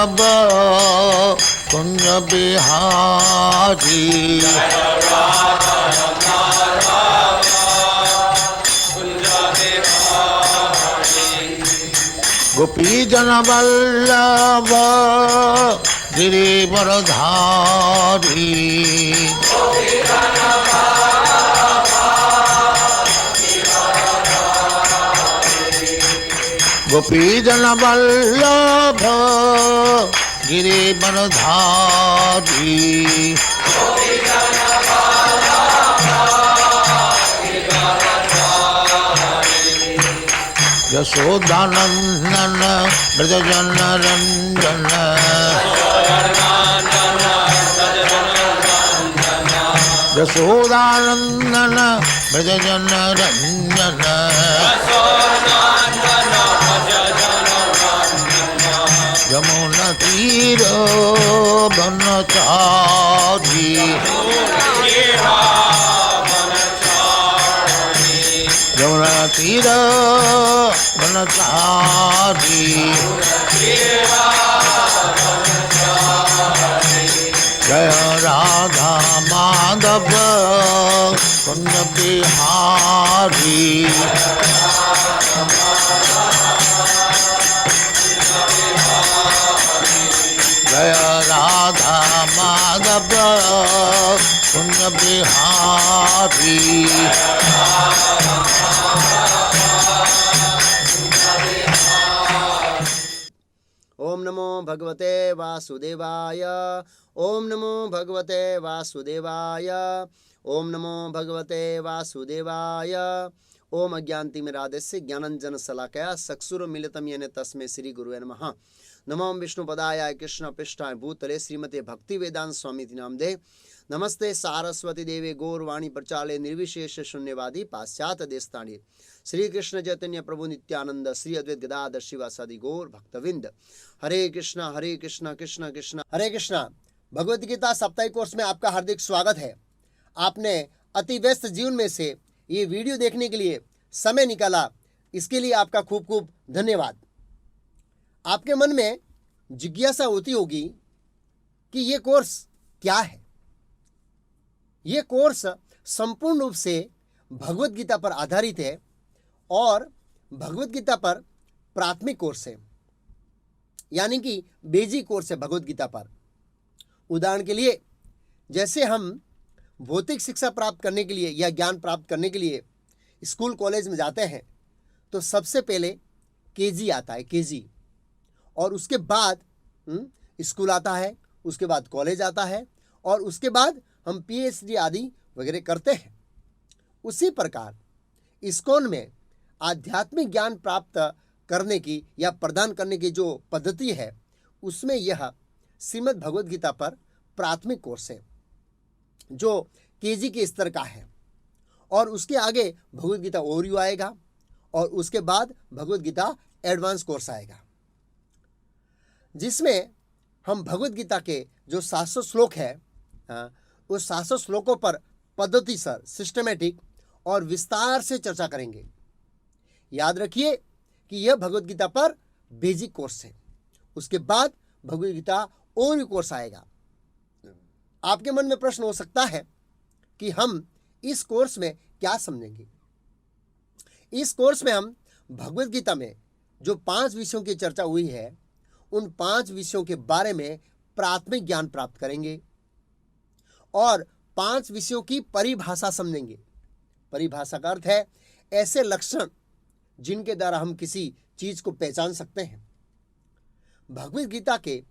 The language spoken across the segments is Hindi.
माधव कुंज बिहारी। गोपी जन वल्लभ गिरिवरधारी। गोपी जन वल्लभ गिरिवरधारी। यशोदानंदन ब्रजजन रंजन। यशोदानंदन ब्रजजन रंजन। यमुना तीर बनचारी। यमुना तीर बनचारी। जय राधा माधव कुंज बिहारी। जय राधा माधव कुंज बिहारी। ओम नमो भगवते वासुदेवाय। ओम नमो भगवते वासुदेवाय। ओम नमो भगवते वासुदेवाय। ओम अज्ञानतिमिरान्धस्य ज्ञानाञ्जन शलाकया चक्षुरुन्मीलितं येन तस्मै श्री गुरुवे नमः। नमो विष्णुपदाय कृष्ण पृष्ठाय भूतले श्रीमते भक्ति वेदांत स्वामी नामदे। नमस्ते सारस्वती देवे गौरवाणी प्रचाले निर्विशेष शून्यवादी पाश्चात्य देशताणी। श्री कृष्ण चैतन्य प्रभु नित्यानंद श्री अद्वैत गदाधर शिवासादि गौर भक्तविंद। हरे कृष्णा कृष्ण कृष्ण हरे कृष्णा। भगवद गीता साप्ताहिक कोर्स में आपका हार्दिक स्वागत है। आपने अति व्यस्त जीवन में से ये वीडियो देखने के लिए समय निकाला, इसके लिए आपका खूब खूब धन्यवाद। आपके मन में जिज्ञासा होती होगी कि ये कोर्स क्या है। ये कोर्स संपूर्ण रूप से भगवद गीता पर आधारित है और भगवद गीता पर प्राथमिक कोर्स है, यानी कि बेसिक कोर्स है भगवद गीता पर। उदाहरण के लिए, जैसे हम भौतिक शिक्षा प्राप्त करने के लिए या ज्ञान प्राप्त करने के लिए स्कूल कॉलेज में जाते हैं तो सबसे पहले केजी आता है, केजी, और उसके बाद स्कूल आता है, उसके बाद कॉलेज आता है और उसके बाद हम पीएचडी आदि वगैरह करते हैं। उसी प्रकार इस्कॉन में आध्यात्मिक ज्ञान प्राप्त करने की या प्रदान करने की जो पद्धति है, उसमें यह श्रीमद् भगवद गीता पर प्राथमिक कोर्स है जो केजी के स्तर का है। और उसके आगे भगवद गीता ओरियो आएगा और उसके बाद भगवद गीता एडवांस कोर्स आएगा, जिसमें हम भगवद गीता के जो 700 श्लोक है उस 700 श्लोकों पर पद्धति सर सिस्टमेटिक और विस्तार से चर्चा करेंगे। याद रखिए कि यह भगवद गीता पर बेसिक कोर्स है। उसके बाद भगवद गीता और कोर्स आएगा। आपके मन में प्रश्न हो सकता है कि हम इस कोर्स में क्या समझेंगे। इस कोर्स में हम भगवद गीता में जो 5 विषयों की चर्चा हुई है उन 5 विषयों के बारे में प्राथमिक ज्ञान प्राप्त करेंगे और 5 विषयों की परिभाषा समझेंगे। परिभाषा का अर्थ है ऐसे लक्षण जिनके द्वारा हम किसी चीज को पहचान सकते हैं। भगवद गीता के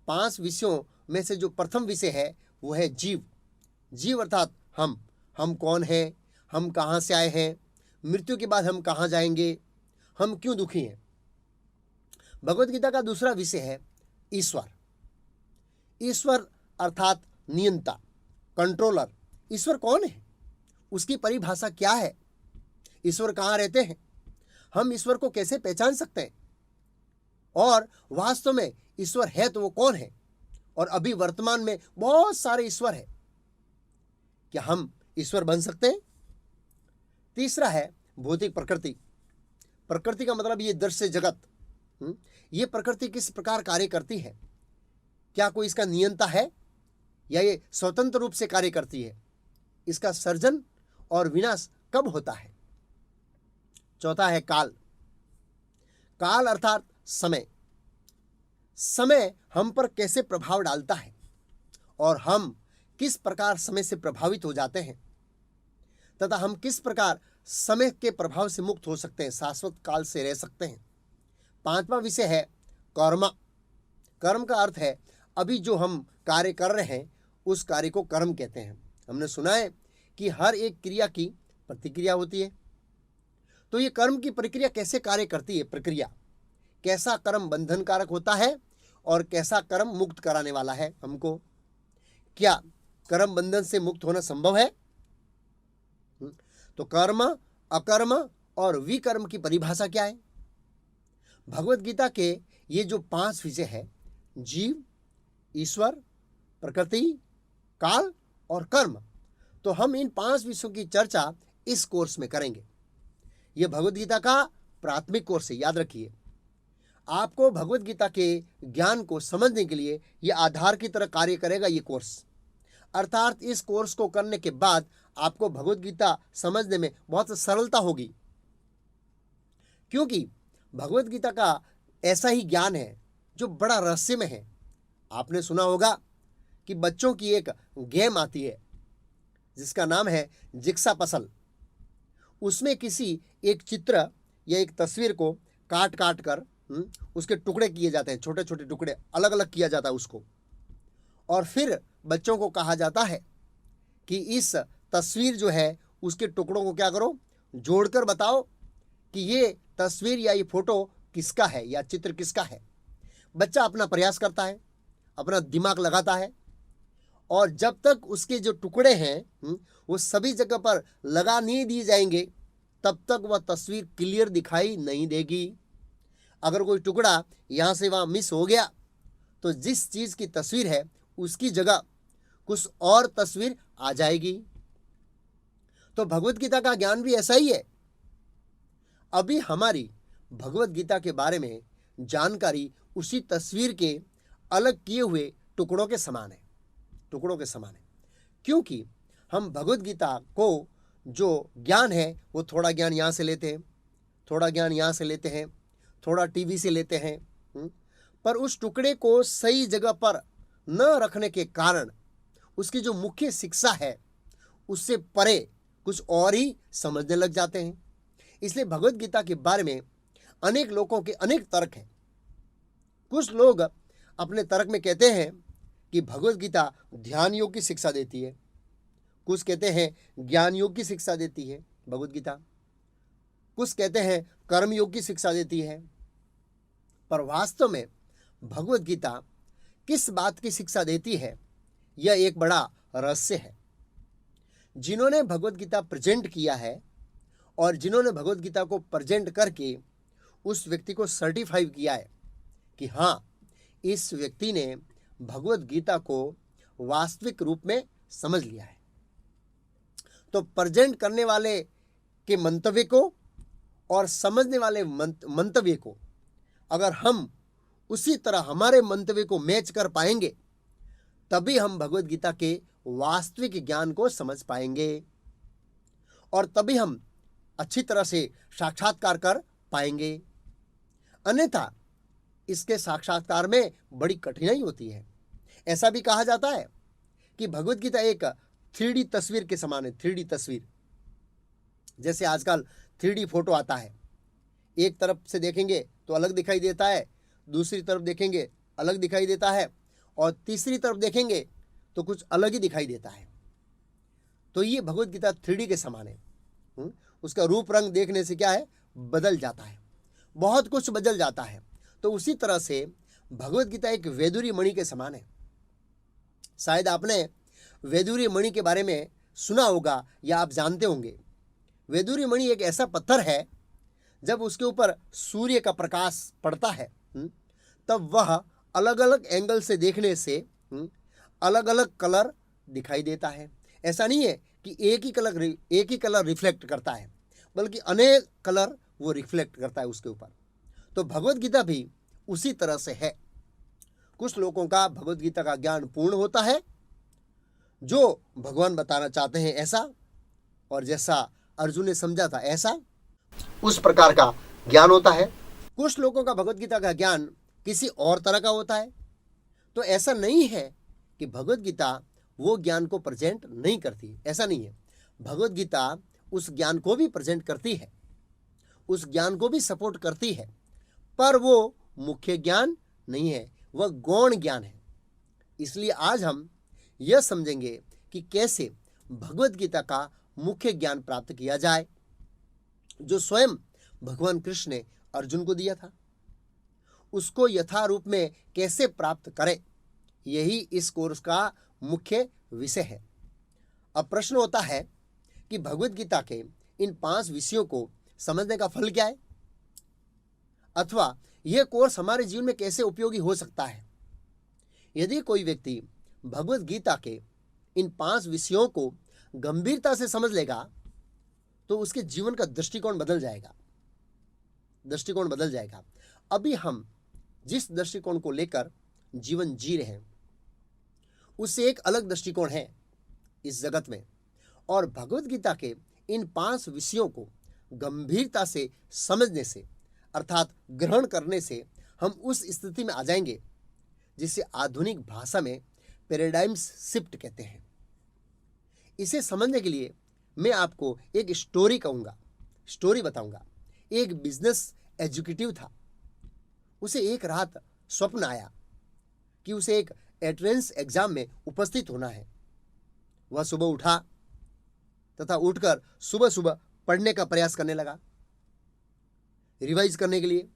5 विषयों में से जो प्रथम विषय है वो है जीव। जीव अर्थात हम कौन हैं, हम कहाँ से आए हैं, मृत्यु के बाद हम कहाँ जाएंगे, हम क्यों दुखी हैं। भगवद गीता का दूसरा विषय है ईश्वर। ईश्वर अर्थात नियंता, कंट्रोलर। ईश्वर कौन है, उसकी परिभाषा क्या है, ईश्वर कहाँ रहते हैं, हम ईश्वर को कैसे पहचान सकते हैं और वास्तव में ईश्वर है तो वो कौन है। और अभी वर्तमान में बहुत सारे ईश्वर है, क्या हम ईश्वर बन सकते हैं। तीसरा है भौतिक प्रकृति। प्रकृति का मतलब ये दृश्य जगत, ये प्रकृति किस प्रकार कार्य करती है, क्या कोई इसका नियंता है या ये स्वतंत्र रूप से कार्य करती है? इसका सर्जन और विनाश कब होता है? चौथा है काल। काल अर्थात समय। समय हम पर कैसे प्रभाव डालता है और हम किस प्रकार समय से प्रभावित हो जाते हैं तथा हम किस प्रकार समय के प्रभाव से मुक्त हो सकते हैं, शाश्वत काल से रह सकते हैं। पांचवा विषय है कर्म। कर्म का अर्थ है अभी जो हम कार्य कर रहे हैं उस कार्य को कर्म कहते हैं। हमने सुना है कि हर एक क्रिया की प्रतिक्रिया होती है। तो ये कर्म की प्रक्रिया कैसे कार्य करती है? प्रक्रिया कैसा कर्म बंधनकारक होता है और कैसा कर्म मुक्त कराने वाला है हमको? क्या कर्म बंधन से मुक्त होना संभव है? तो कर्म, अकर्म और विकर्म की परिभाषा क्या है? भगवत गीता के ये जो 5 विषय है, जीव, ईश्वर, प्रकृति, काल और कर्म, तो हम इन 5 विषयों की चर्चा इस कोर्स में करेंगे। यह भगवत गीता का प्राथमिक कोर्स है, याद रखिए। आपको भगवत गीता के ज्ञान को समझने के लिए यह आधार की तरह कार्य करेगा ये कोर्स। अर्थात इस कोर्स को करने के बाद आपको भगवत गीता समझने में बहुत सरलता होगी, क्योंकि भगवत गीता का ऐसा ही ज्ञान है जो बड़ा रहस्यमय है। आपने सुना होगा कि बच्चों की एक गेम आती है जिसका नाम है जिक्सा पजल। उसमें किसी एक चित्र या एक तस्वीर को काट काट कर उसके टुकड़े किए जाते हैं, छोटे छोटे टुकड़े अलग अलग किया जाता है उसको, और फिर बच्चों को कहा जाता है कि इस तस्वीर जो है उसके टुकड़ों को क्या करो, जोड़कर बताओ कि ये तस्वीर या ये फोटो किसका है या चित्र किसका है। बच्चा अपना प्रयास करता है, अपना दिमाग लगाता है, और जब तक उसके जो टुकड़े हैं वो सभी जगह पर लगा नहीं दिए जाएंगे तब तक वह तस्वीर क्लियर दिखाई नहीं देगी। अगर कोई टुकड़ा यहाँ से वहाँ मिस हो गया तो जिस चीज़ की तस्वीर है उसकी जगह कुछ और तस्वीर आ जाएगी। तो भगवत गीता का ज्ञान भी ऐसा ही है। अभी हमारी भगवत गीता के बारे में जानकारी उसी तस्वीर के अलग किए हुए टुकड़ों के समान है, टुकड़ों के समान है। क्योंकि हम भगवत गीता को जो ज्ञान है वो थोड़ा ज्ञान यहाँ से लेते हैं, थोड़ा ज्ञान यहाँ से लेते हैं, थोड़ा टीवी से लेते हैं, पर उस टुकड़े को सही जगह पर न रखने के कारण उसकी जो मुख्य शिक्षा है उससे परे कुछ और ही समझने लग जाते हैं। इसलिए भगवत गीता के बारे में अनेक लोगों के अनेक तर्क हैं। कुछ लोग अपने तर्क में कहते हैं कि भगवत गीता ध्यान योग की शिक्षा देती है, कुछ कहते हैं ज्ञान योग की शिक्षा देती है भगवत गीता, कुछ कहते हैं कर्म योग की शिक्षा देती है। पर वास्तव में भगवत गीता किस बात की शिक्षा देती है यह एक बड़ा रहस्य है। जिन्होंने भगवत गीता प्रेजेंट किया है और जिन्होंने भगवत गीता को प्रेजेंट करके उस व्यक्ति को सर्टिफाई किया है कि हाँ, इस व्यक्ति ने भगवत गीता को वास्तविक रूप में समझ लिया है, तो प्रेजेंट करने वाले के मंतव्य को और समझने वाले मंतव्य को अगर हम उसी तरह हमारे मंतव्य को मैच कर पाएंगे तभी हम भगवत गीता के वास्तविक ज्ञान को समझ पाएंगे और तभी हम अच्छी तरह से साक्षात्कार कर पाएंगे। अन्यथा इसके साक्षात्कार में बड़ी कठिनाई होती है। ऐसा भी कहा जाता है कि भगवत गीता एक 3D तस्वीर के समान है। 3D तस्वीर, जैसे आजकल 3D फोटो आता है, एक तरफ से देखेंगे तो अलग दिखाई देता है, दूसरी तरफ देखेंगे अलग दिखाई देता है, और तीसरी तरफ देखेंगे तो कुछ अलग ही दिखाई देता है। तो ये भगवत गीता 3D के समान है। उसका रूप रंग देखने से क्या है, बदल जाता है, बहुत कुछ बदल जाता है। तो उसी तरह से भगवत गीता एक वैदुरी मणि के समान है। शायद आपने वैदुरी मणि के बारे में सुना होगा या आप जानते होंगे। वैदुरी मणि एक ऐसा पत्थर है, जब उसके ऊपर सूर्य का प्रकाश पड़ता है तब वह अलग अलग एंगल से देखने से अलग अलग कलर दिखाई देता है। ऐसा नहीं है कि एक ही कलर रिफ्लेक्ट करता है, बल्कि अनेक कलर वो रिफ्लेक्ट करता है उसके ऊपर। तो भगवत गीता भी उसी तरह से है। कुछ लोगों का भगवत गीता का ज्ञान पूर्ण होता है, जो भगवान बताना चाहते हैं ऐसा, और जैसा अर्जुन ने समझा था ऐसा, उस प्रकार का ज्ञान होता है। कुछ लोगों का भगवत गीता का ज्ञान किसी और तरह का होता है। तो ऐसा नहीं है कि भगवत गीता वो ज्ञान को प्रेजेंट नहीं करती, ऐसा नहीं है। भगवत गीता उस ज्ञान को भी प्रेजेंट करती है, उस ज्ञान को भी सपोर्ट करती है, पर वो मुख्य ज्ञान नहीं है, वह गौण ज्ञान है। इसलिए आज हम यह समझेंगे कि कैसे भगवत गीता का मुख्य ज्ञान प्राप्त किया जाए, जो स्वयं भगवान कृष्ण ने अर्जुन को दिया था। उसको यथारूप में कैसे प्राप्त करें, यही इस कोर्स का मुख्य विषय है। अब प्रश्न होता है कि भगवत गीता के इन 5 विषयों को समझने का फल क्या है, अथवा यह कोर्स हमारे जीवन में कैसे उपयोगी हो सकता है। यदि कोई व्यक्ति भगवत गीता के इन 5 विषयों को गंभीरता से समझ लेगा तो उसके जीवन का दृष्टिकोण बदल जाएगा, दृष्टिकोण बदल जाएगा। अभी हम जिस दृष्टिकोण को लेकर जीवन जी रहे हैं उससे एक अलग दृष्टिकोण है इस जगत में, और भगवत गीता के इन 5 विषयों को गंभीरता से समझने से अर्थात ग्रहण करने से हम उस स्थिति में आ जाएंगे जिसे आधुनिक भाषा में पैराडाइम्स शिफ्ट कहते हैं। इसे समझने के लिए मैं आपको एक स्टोरी कहूँगा, स्टोरी बताऊँगा। एक बिजनेस एग्जीक्यूटिव था, उसे एक रात स्वप्न आया कि उसे एक एंट्रेंस एग्जाम में उपस्थित होना है। वह सुबह उठा तथा उठकर सुबह सुबह पढ़ने का प्रयास करने लगा, रिवाइज करने के लिए।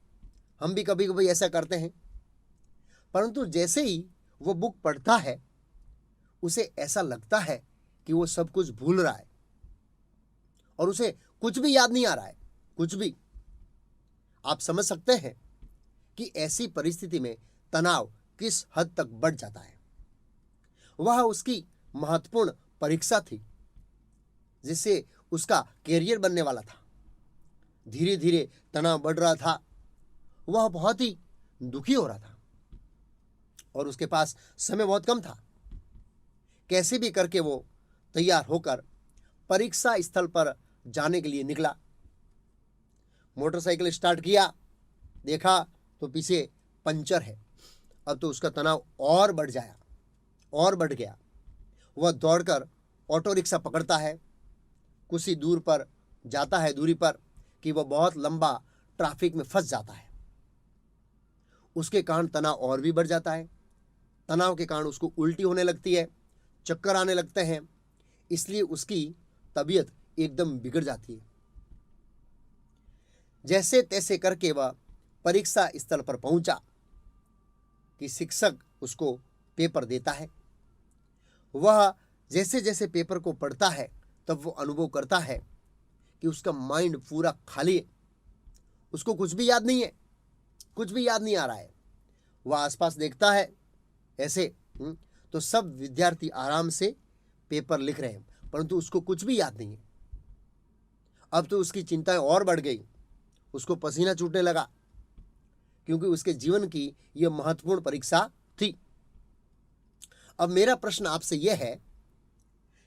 हम भी कभी कभी ऐसा करते हैं, परंतु जैसे ही वो बुक पढ़ता है उसे ऐसा लगता है कि वो सब कुछ भूल रहा है और उसे कुछ भी याद नहीं आ रहा है, कुछ भी। आप समझ सकते हैं कि ऐसी परिस्थिति में तनाव किस हद तक बढ़ जाता है। वह उसकी महत्वपूर्ण परीक्षा थी जिससे उसका कैरियर बनने वाला था। धीरे धीरे तनाव बढ़ रहा था, वह बहुत ही दुखी हो रहा था और उसके पास समय बहुत कम था। कैसे भी करके वो तैयार होकर परीक्षा स्थल पर जाने के लिए निकला। मोटरसाइकिल स्टार्ट किया, देखा तो पीछे पंचर है। अब तो उसका तनाव और बढ़ गया। वह दौड़कर ऑटो रिक्शा पकड़ता है, कुछ ही दूर पर जाता है, दूरी पर, कि वह बहुत लंबा ट्रैफिक में फंस जाता है। उसके कारण तनाव और भी बढ़ जाता है। तनाव के कारण उसको उल्टी होने लगती है, चक्कर आने लगते हैं, इसलिए उसकी तबीयत एकदम बिगड़ जाती है। जैसे तैसे करके वह परीक्षा स्थल पर पहुंचा कि शिक्षक उसको पेपर देता है। वह जैसे जैसे पेपर को पढ़ता है तब वो अनुभव करता है कि उसका माइंड पूरा खाली है, उसको कुछ भी याद नहीं है, कुछ भी याद नहीं आ रहा है। वह आसपास देखता है ऐसे तो सब विद्यार्थी आराम से पेपर लिख रहे हैं, परंतु उसको कुछ भी याद नहीं है। अब तो उसकी चिंताएं और बढ़ गई, उसको पसीना छूटने लगा, क्योंकि उसके जीवन की यह महत्वपूर्ण परीक्षा थी। अब मेरा प्रश्न आपसे यह है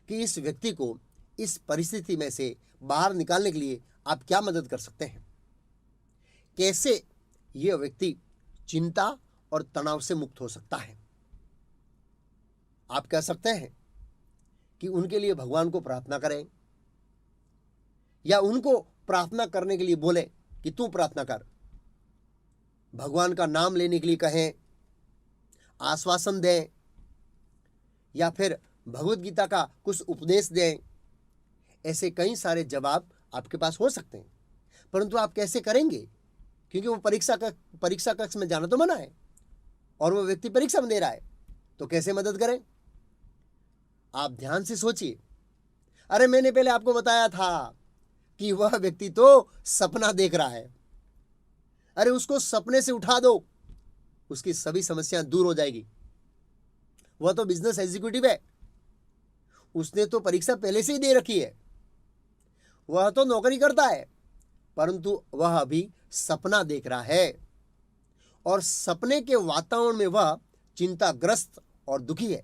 कि इस व्यक्ति को इस परिस्थिति में से बाहर निकालने के लिए आप क्या मदद कर सकते हैं? कैसे यह व्यक्ति चिंता और तनाव से मुक्त हो सकता है? आप कह सकते हैं कि उनके लिए भगवान को प्रार्थना करें, या उनको प्रार्थना करने के लिए बोले कि तू प्रार्थना कर, भगवान का नाम लेने के लिए कहें, आश्वासन दें, या फिर भगवत गीता का कुछ उपदेश दें। ऐसे कई सारे जवाब आपके पास हो सकते हैं, परंतु आप कैसे करेंगे? क्योंकि वो परीक्षा कक्ष में जाना तो मना है और वो व्यक्ति परीक्षा में दे रहा है, तो कैसे मदद करें? आप ध्यान से सोचिए। अरे मैंने पहले आपको बताया था कि वह व्यक्ति तो सपना देख रहा है। अरे उसको सपने से उठा दो, उसकी सभी समस्याएं दूर हो जाएगी। वह तो बिजनेस एग्जीक्यूटिव है, उसने तो परीक्षा पहले से ही दे रखी है, वह तो नौकरी करता है, परंतु वह अभी सपना देख रहा है और सपने के वातावरण में वह चिंताग्रस्त और दुखी है।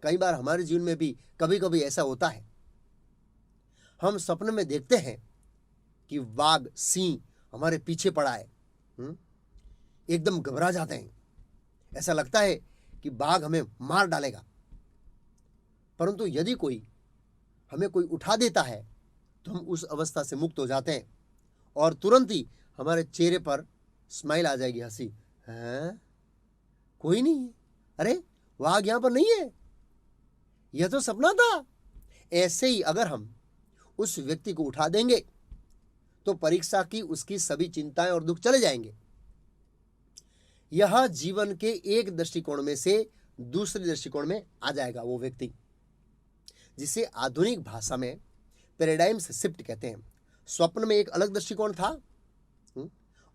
कई बार हमारे जीवन में भी कभी कभी ऐसा होता है, हम सपने में देखते हैं कि वाघ सिंह हमारे पीछे पड़ा है। एकदम घबरा जाते हैं, ऐसा लगता है कि बाघ हमें मार डालेगा। परंतु यदि हमें कोई उठा देता है तो हम उस अवस्था से मुक्त हो जाते हैं और तुरंत ही हमारे चेहरे पर स्माइल आ जाएगी, हंसी। हैं, कोई नहीं है, अरे वाघ यहां पर नहीं है, यह तो सपना था। ऐसे ही अगर हम उस व्यक्ति को उठा देंगे तो परीक्षा की उसकी सभी चिंताएं और दुख चले जाएंगे। यह जीवन के एक दृष्टिकोण में से दूसरे दृष्टिकोण में आ जाएगा वो व्यक्ति, जिसे आधुनिक भाषा में पैराडाइम्स शिफ्ट कहते हैं। स्वप्न में एक अलग दृष्टिकोण था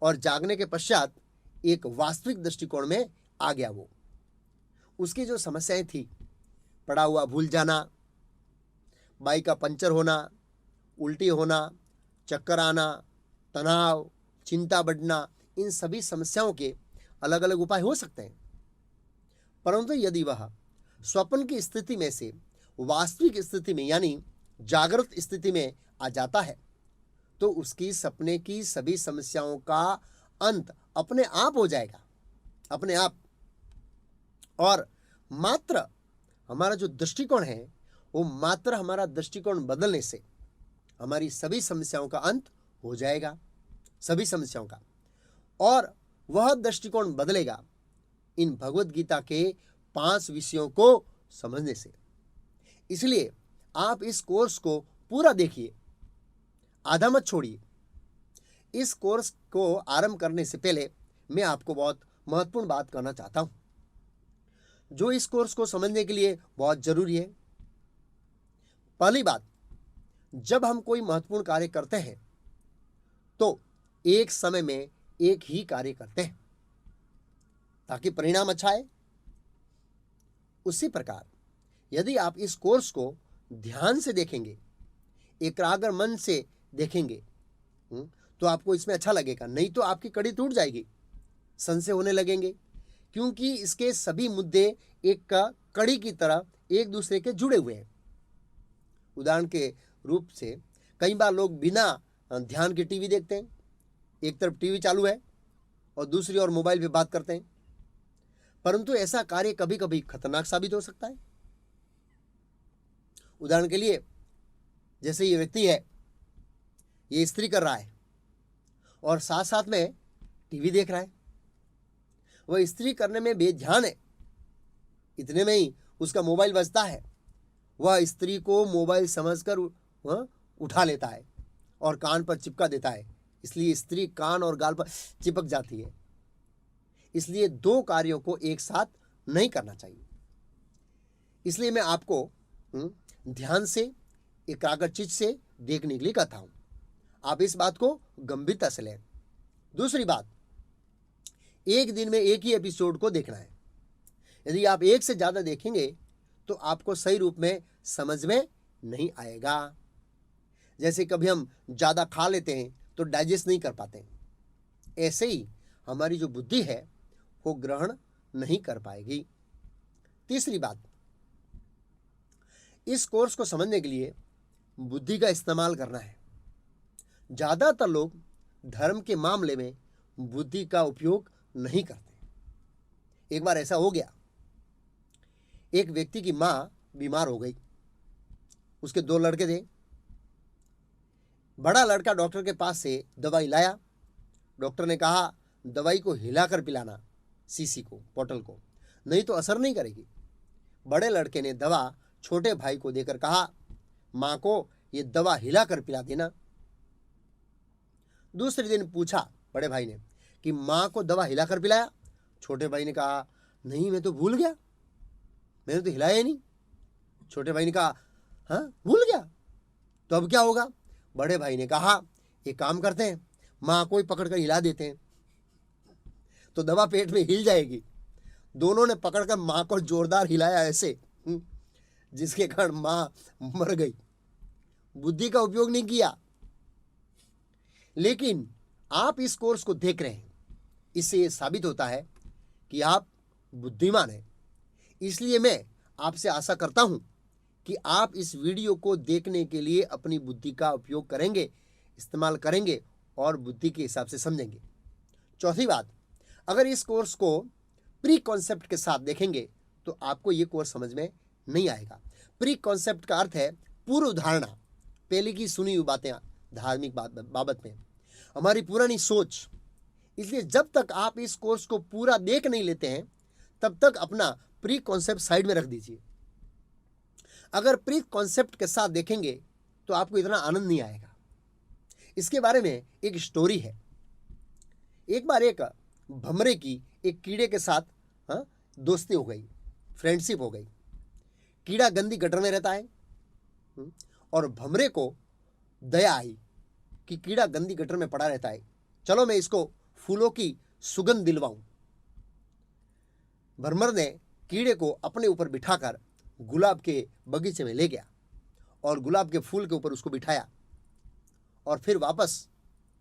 और जागने के पश्चात एक वास्तविक दृष्टिकोण में आ गया वो। उसकी जो समस्याएं थी, पड़ा हुआ भूल जाना, बाइक का पंचर होना, उल्टी होना, चक्कर आना, तनाव, चिंता बढ़ना, इन सभी समस्याओं के अलग अलग उपाय हो सकते हैं। परंतु यदि वह स्वप्न की स्थिति में से वास्तविक स्थिति में यानी जागृत स्थिति में आ जाता है तो उसकी सपने की सभी समस्याओं का अंत अपने आप हो जाएगा, अपने आप। और मात्र हमारा जो दृष्टिकोण है वो मात्र हमारा दृष्टिकोण बदलने से हमारी सभी समस्याओं का अंत हो जाएगा, सभी समस्याओं का। और वह दृष्टिकोण बदलेगा इन भगवत गीता के 5 विषयों को समझने से। इसलिए आप इस कोर्स को पूरा देखिए, आधा मत छोड़िए। इस कोर्स को आरंभ करने से पहले मैं आपको बहुत महत्वपूर्ण बात करना चाहता हूं, जो इस कोर्स को समझने के लिए बहुत जरूरी है। पहली बात, जब हम कोई महत्वपूर्ण कार्य करते हैं तो एक समय में एक ही कार्य करते हैं ताकि परिणाम अच्छा आए। उसी प्रकार यदि आप इस कोर्स को ध्यान से देखेंगे, एकाग्र मन से देखेंगे तो आपको इसमें अच्छा लगेगा, नहीं तो आपकी कड़ी टूट जाएगी, संशय होने लगेंगे, क्योंकि इसके सभी मुद्दे एक कड़ी की तरह एक दूसरे के जुड़े हुए हैं। उदाहरण के रूप से कई बार लोग बिना ध्यान के टीवी देखते हैं, एक तरफ टीवी चालू है और दूसरी ओर मोबाइल पे बात करते हैं, परंतु ऐसा कार्य कभी कभी खतरनाक साबित हो सकता है। उदाहरण के लिए, जैसे ये व्यक्ति है, ये इस्त्री कर रहा है और साथ साथ में टीवी देख रहा है। वह इस्त्री करने में बेध्यान है, इतने में ही उसका मोबाइल बजता है। वह स्त्री को मोबाइल समझकर वह उठा लेता है और कान पर चिपका देता है, इसलिए स्त्री कान और गाल पर चिपक जाती है। इसलिए 2 कार्यों को एक साथ नहीं करना चाहिए। इसलिए मैं आपको ध्यान से, एकाग्रचित से देखने के लिए कहता हूं। आप इस बात को गंभीरता से लें। दूसरी बात, एक दिन में एक ही एपिसोड को देखना है। यदि आप एक से ज्यादा देखेंगे तो आपको सही रूप में समझ में नहीं आएगा। जैसे कभी हम ज्यादा खा लेते हैं तो डाइजेस्ट नहीं कर पाते, ऐसे ही हमारी जो बुद्धि है वो ग्रहण नहीं कर पाएगी। तीसरी बात, इस कोर्स को समझने के लिए बुद्धि का इस्तेमाल करना है। ज्यादातर लोग धर्म के मामले में बुद्धि का उपयोग नहीं करते। एक बार ऐसा हो गया, एक व्यक्ति की मां बीमार हो गई। उसके 2 लड़के थे। बड़ा लड़का डॉक्टर के पास से दवाई लाया। डॉक्टर ने कहा दवाई को हिलाकर पिलाना, शीशी को, बोतल को, नहीं तो असर नहीं करेगी। बड़े लड़के ने दवा छोटे भाई को देकर कहा मां को ये दवा हिलाकर पिला देना। दूसरे दिन पूछा बड़े भाई ने कि मां को दवा हिलाकर पिलाया? छोटे भाई ने कहा नहीं, मैं तो भूल गया, मैंने तो हिलाया ही नहीं। छोटे भाई ने कहा हाँ भूल गया, तो अब क्या होगा? बड़े भाई ने कहा एक काम करते हैं, मां को ही पकड़कर हिला देते हैं तो दवा पेट में हिल जाएगी। दोनों ने पकड़कर मां को जोरदार हिलाया ऐसे, जिसके कारण मां मर गई। बुद्धि का उपयोग नहीं किया। लेकिन आप इस कोर्स को देख रहे हैं, इससे यह साबित होता है कि आप बुद्धिमान है। इसलिए मैं आपसे आशा करता हूं कि आप इस वीडियो को देखने के लिए अपनी बुद्धि का उपयोग करेंगे, इस्तेमाल करेंगे और बुद्धि के हिसाब से समझेंगे। चौथी बात, अगर इस कोर्स को प्री कॉन्सेप्ट के साथ देखेंगे तो आपको ये कोर्स समझ में नहीं आएगा। प्री कॉन्सेप्ट का अर्थ है पूर्व धारणा, पहले की सुनी हुई बातें धार्मिक बाबत में, हमारी पुरानी सोच। इसलिए जब तक आप इस कोर्स को पूरा देख नहीं लेते हैं तब तक अपना प्री कॉन्सेप्ट साइड में रख दीजिए। अगर प्री कॉन्सेप्ट के साथ देखेंगे तो आपको इतना आनंद नहीं आएगा। इसके बारे में एक स्टोरी है। एक बार एक भमरे की एक कीड़े के साथ दोस्ती हो गई, फ्रेंडशिप हो गई। कीड़ा गंदी गटर में रहता है और भमरे को दया आई कि कीड़ा गंदी गटर में पड़ा रहता है, चलो मैं इसको फूलों की सुगंध दिलवाऊं। भमर ने कीड़े को अपने ऊपर बिठाकर गुलाब के बगीचे में ले गया और गुलाब के फूल के ऊपर उसको बिठाया और फिर वापस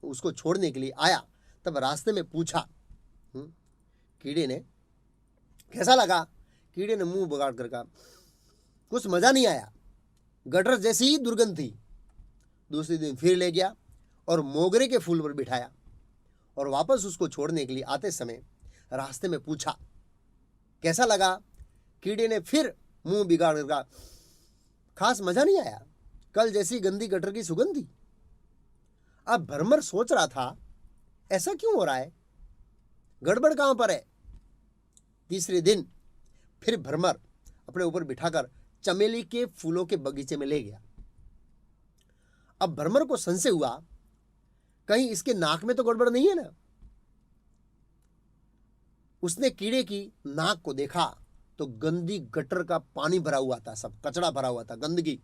उसको छोड़ने के लिए आया। तब रास्ते में पूछा कीड़े ने, कैसा लगा? कीड़े ने मुंह बगाड़ कर कहा, कुछ मजा नहीं आया, गटर जैसी ही दुर्गंध थी। दूसरे दिन फिर ले गया और मोगरे के फूल पर बिठाया और वापस उसको छोड़ने के लिए आते समय रास्ते में पूछा, कैसा लगा? कीड़े ने फिर मुंह बिगाड़ कर कहा, खास मजा नहीं आया, कल जैसी गंदी गटर की सुगंध थी। अब भरमर सोच रहा था, ऐसा क्यों हो रहा है, गड़बड़ कहां पर है? तीसरे दिन फिर भरमर अपने ऊपर बिठाकर चमेली के फूलों के बगीचे में ले गया। अब भरमर को संशय हुआ, कहीं इसके नाक में तो गड़बड़ नहीं है ना। उसने कीड़े की नाक को देखा तो गंदी गटर का पानी भरा हुआ था, सब कचरा भरा हुआ था, गंदगी।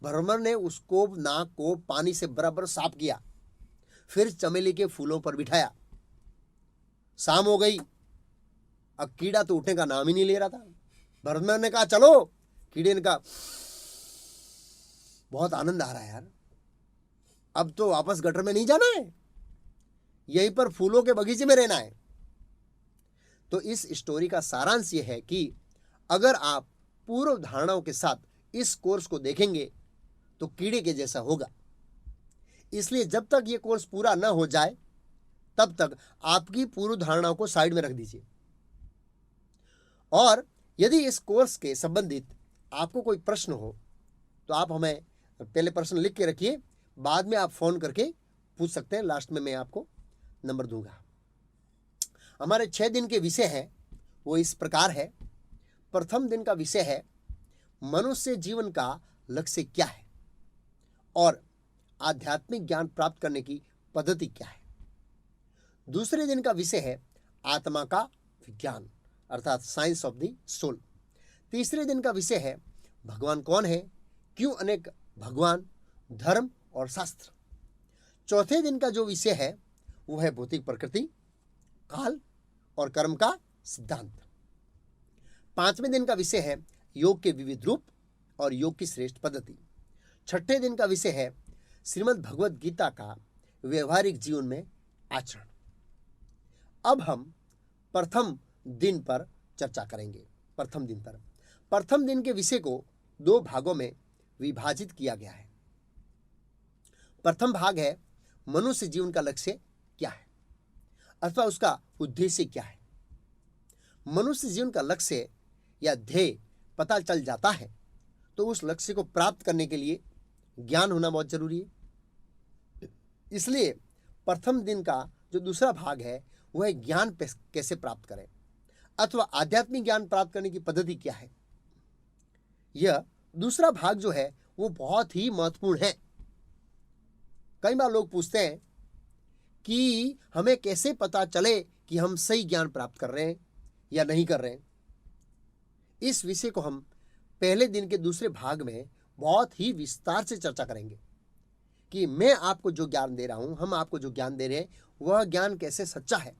भरमर ने उसको नाक को पानी से बराबर साफ किया, फिर चमेली के फूलों पर बिठाया। शाम हो गई, अब कीड़ा तो उठने का नाम ही नहीं ले रहा था। भरमर ने कहा, चलो। कीड़े ने कहा, बहुत आनंद आ रहा है यार, अब तो वापस गटर में नहीं जाना है, यहीं पर फूलों के बगीचे में रहना है। तो इस स्टोरी का सारांश यह है कि अगर आप पूर्व धारणाओं के साथ इस कोर्स को देखेंगे तो कीड़े के जैसा होगा। इसलिए जब तक ये कोर्स पूरा न हो जाए तब तक आपकी पूर्व धारणाओं को साइड में रख दीजिए। और यदि इस कोर्स के संबंधित आपको कोई प्रश्न हो तो आप हमें पहले प्रश्न लिख के रखिए, बाद में आप फोन करके पूछ सकते हैं, लास्ट में मैं आपको नंबर दूंगा। हमारे 6 दिन के विषय हैं वो इस प्रकार है। प्रथम दिन का विषय है मनुष्य जीवन का लक्ष्य क्या है और आध्यात्मिक ज्ञान प्राप्त करने की पद्धति क्या है। दूसरे दिन का विषय है आत्मा का विज्ञान अर्थात साइंस ऑफ द सोल। तीसरे दिन का विषय है भगवान कौन है, क्यों अनेक भगवान, धर्म और शास्त्र। चौथे दिन का जो विषय है वो है भौतिक प्रकृति, काल और कर्म का सिद्धांत। पांचवें दिन का विषय है योग के विविध रूप और योग की श्रेष्ठ पद्धति। छठे दिन का विषय है श्रीमद् भगवद गीता का व्यवहारिक जीवन में आचरण। अब हम प्रथम दिन पर चर्चा करेंगे। प्रथम दिन के विषय को 2 भागों में विभाजित किया गया है। प्रथम भाग है मनुष्य जीवन का लक्ष्य क्या है अथवा उसका उद्देश्य क्या है। मनुष्य जीवन का लक्ष्य या ध्येय पता चल जाता है तो उस लक्ष्य को प्राप्त करने के लिए ज्ञान होना बहुत जरूरी है। इसलिए प्रथम दिन का जो दूसरा भाग है वह ज्ञान कैसे प्राप्त करें अथवा आध्यात्मिक ज्ञान प्राप्त करने की पद्धति क्या है। यह दूसरा भाग जो है वो बहुत ही महत्वपूर्ण है। कई बार लोग पूछते हैं कि हमें कैसे पता चले कि हम सही ज्ञान प्राप्त कर रहे हैं या नहीं कर रहे हैं। इस विषय को हम पहले दिन के दूसरे भाग में बहुत ही विस्तार से चर्चा करेंगे कि मैं आपको जो ज्ञान दे रहा हूं, हम आपको जो ज्ञान दे रहे हैं वह ज्ञान कैसे सच्चा है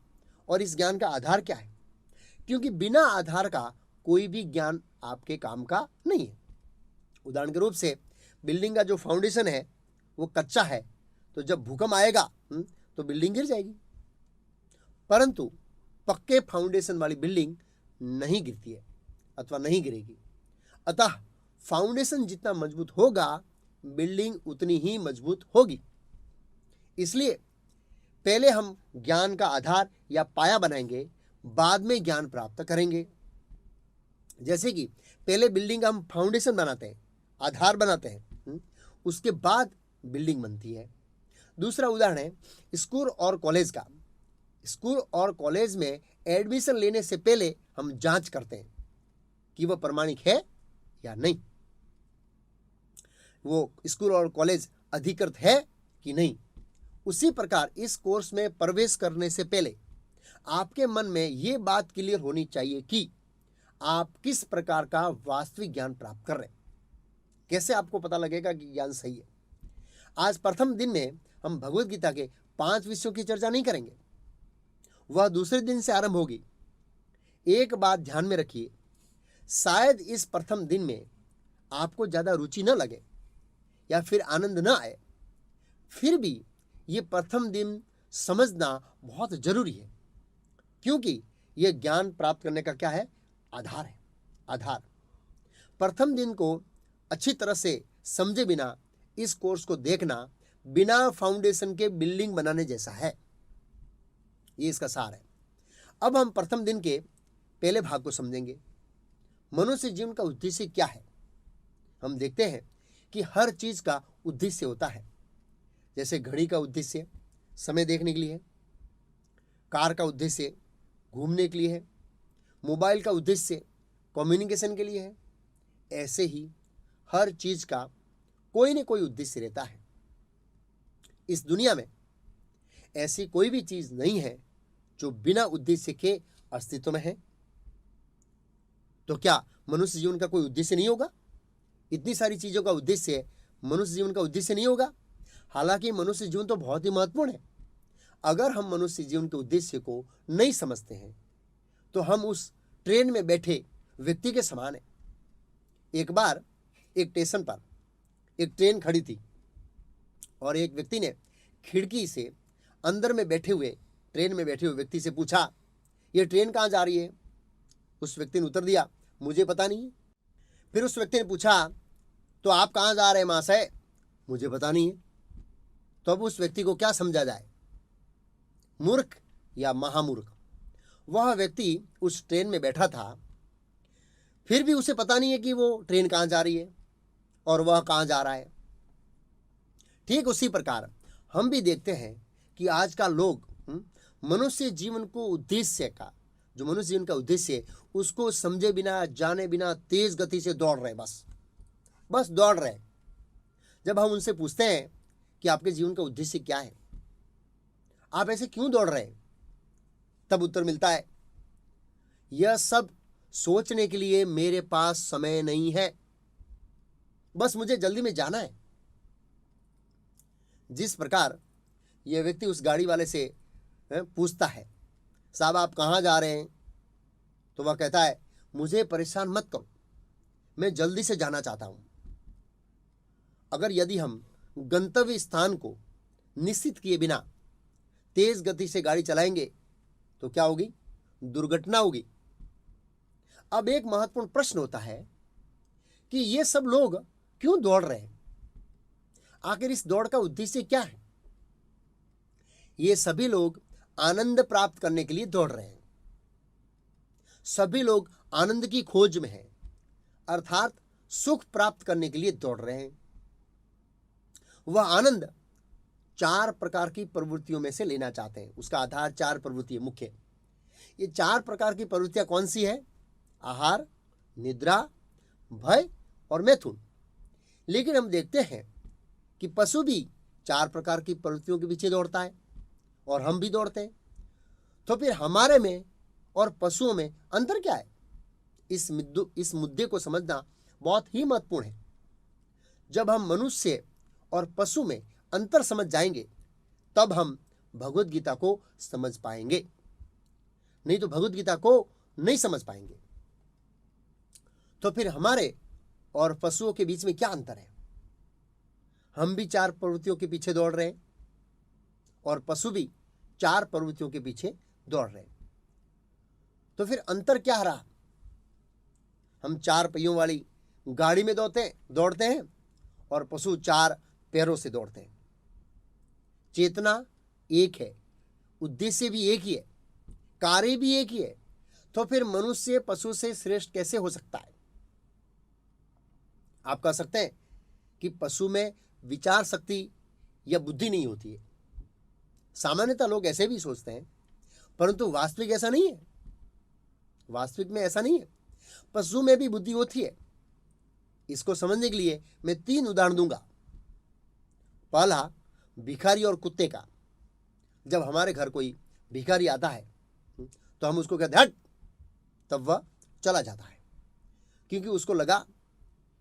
और इस ज्ञान का आधार क्या है। क्योंकि बिना आधार का कोई भी ज्ञान आपके काम का नहीं है। उदाहरण के रूप से बिल्डिंग का जो फाउंडेशन है वो कच्चा है तो जब भूकंप आएगा तो बिल्डिंग गिर जाएगी। परंतु पक्के फाउंडेशन वाली बिल्डिंग नहीं गिरती है अथवा नहीं गिरेगी। अतः फाउंडेशन जितना मजबूत होगा, बिल्डिंग उतनी ही मजबूत होगी। इसलिए पहले हम ज्ञान का आधार या पाया बनाएंगे, बाद में ज्ञान प्राप्त करेंगे। जैसे कि पहले बिल्डिंग का हम फाउंडेशन बनाते हैं, आधार बनाते हैं, उसके बाद बिल्डिंग बनती है। दूसरा उदाहरण है स्कूल और कॉलेज का। स्कूल और कॉलेज में एडमिशन लेने से पहले हम जांच करते हैं कि वह प्रमाणिक है या नहीं, वो स्कूल और कॉलेज अधिकृत है कि नहीं। उसी प्रकार इस कोर्स में प्रवेश करने से पहले आपके मन में ये बात क्लियर होनी चाहिए कि आप किस प्रकार का वास्तविक ज्ञान प्राप्त कर रहे हैं। कैसे आपको पता लगेगा कि ज्ञान सही है? आज प्रथम दिन में हम भगवत गीता के 5 विषयों की चर्चा नहीं करेंगे, वह दूसरे दिन से आरंभ होगी। एक बात ध्यान में रखिए, शायद इस प्रथम दिन में आपको ज़्यादा रुचि न लगे या फिर आनंद न आए, फिर भी ये प्रथम दिन समझना बहुत जरूरी है, क्योंकि यह ज्ञान प्राप्त करने का क्या है? आधार है। आधार प्रथम दिन को अच्छी तरह से समझे बिना इस कोर्स को देखना बिना फाउंडेशन के बिल्डिंग बनाने जैसा है। ये इसका सार है। अब हम प्रथम दिन के पहले भाग को समझेंगे। मनुष्य जीवन का उद्देश्य क्या है? हम देखते हैं कि हर चीज का उद्देश्य होता है। जैसे घड़ी का उद्देश्य समय देखने के लिए है, कार का उद्देश्य घूमने के लिए है, मोबाइल का उद्देश्य कम्युनिकेशन के लिए है। ऐसे ही हर चीज का कोई न कोई उद्देश्य रहता है। इस दुनिया में ऐसी कोई भी चीज नहीं है जो बिना उद्देश्य के अस्तित्व में है। तो क्या मनुष्य जीवन का कोई उद्देश्य नहीं होगा? इतनी सारी चीजों का उद्देश्य मनुष्य जीवन का उद्देश्य नहीं होगा? हालांकि मनुष्य जीवन तो बहुत ही महत्वपूर्ण है। अगर हम मनुष्य जीवन के उद्देश्य को नहीं समझते हैं तो हम उस ट्रेन में बैठे व्यक्ति के समान है। एक बार एक स्टेशन पर एक ट्रेन खड़ी थी और एक व्यक्ति ने खिड़की से अंदर में बैठे हुए ट्रेन में बैठे हुए व्यक्ति से पूछा, यह ट्रेन कहाँ जा रही है? उस व्यक्ति ने उत्तर दिया, मुझे पता नहीं है। फिर उस व्यक्ति ने पूछा, तो आप कहाँ जा रहे हैं महाशय? मुझे पता नहीं है। तो अब उस व्यक्ति को क्या समझा जाए, मूर्ख या महामूर्ख? वह व्यक्ति उस ट्रेन में बैठा था, फिर भी उसे पता नहीं है कि वो ट्रेन कहाँ जा रही है और वह कहाँ जा रहा है। ठीक उसी प्रकार हम भी देखते हैं कि आज का लोग मनुष्य जीवन को उद्देश्य का, जो मनुष्य जीवन का उद्देश्य है, उसको समझे बिना, जाने बिना तेज गति से दौड़ रहे, बस दौड़ रहे। जब हम उनसे पूछते हैं कि आपके जीवन का उद्देश्य क्या है, आप ऐसे क्यों दौड़ रहे हैं, तब उत्तर मिलता है, यह सब सोचने के लिए मेरे पास समय नहीं है, बस मुझे जल्दी में जाना है। जिस प्रकार यह व्यक्ति उस गाड़ी वाले से पूछता है, साहब आप कहाँ जा रहे हैं? तो वह कहता है, मुझे परेशान मत करो, मैं जल्दी से जाना चाहता हूं। अगर यदि हम गंतव्य स्थान को निश्चित किए बिना तेज गति से गाड़ी चलाएंगे तो क्या होगी? दुर्घटना होगी। अब एक महत्वपूर्ण प्रश्न होता है कि ये सब लोग क्यों दौड़ रहे हैं? आखिर इस दौड़ का उद्देश्य क्या है? ये सभी लोग आनंद प्राप्त करने के लिए दौड़ रहे हैं। सभी लोग आनंद की खोज में हैं, अर्थात सुख प्राप्त करने के लिए दौड़ रहे हैं। वह आनंद 4 प्रकार की प्रवृत्तियों में से लेना चाहते हैं। उसका आधार 4 प्रवृत्ति है मुख्य। ये 4 प्रकार की प्रवृत्तियां कौन सी है? आहार, निद्रा, भय और मैथुन। लेकिन हम देखते हैं कि पशु भी 4 प्रकार की प्रवृत्तियों के पीछे दौड़ता है और हम भी दौड़ते हैं। तो फिर हमारे में और पशुओं में अंतर क्या है? इस मुद्दे को समझना बहुत ही महत्वपूर्ण है। जब हम मनुष्य और पशु में अंतर समझ जाएंगे तब हम भगवत गीता को समझ पाएंगे, नहीं तो भगवत गीता को नहीं समझ पाएंगे। तो फिर हमारे और पशुओं के बीच में क्या अंतर है? हम भी 4 प्रवृत्तियों के पीछे दौड़ रहे हैं और पशु भी 4 प्रवृत्तियों के पीछे दौड़ रहे हैं। तो फिर अंतर क्या रहा? हम 4 पहियों वाली गाड़ी में दौड़ते हैं और पशु 4 पैरों से दौड़ते हैं। चेतना एक है, उद्देश्य भी एक ही है, कार्य भी एक ही है, तो फिर मनुष्य पशु से श्रेष्ठ कैसे हो सकता है? आप कह सकते हैं कि पशु में विचार शक्ति या बुद्धि नहीं होती है। सामान्यतः लोग ऐसे भी सोचते हैं, परंतु वास्तविक ऐसा नहीं है। वास्तविक में ऐसा नहीं है। पशु में भी बुद्धि होती है। इसको समझने के लिए मैं 3 उदाहरण दूंगा। पहला, भिखारी और कुत्ते का। जब हमारे घर कोई भिखारी आता है तो हम उसको कहते हैं हट, तब वह चला जाता है, क्योंकि उसको लगा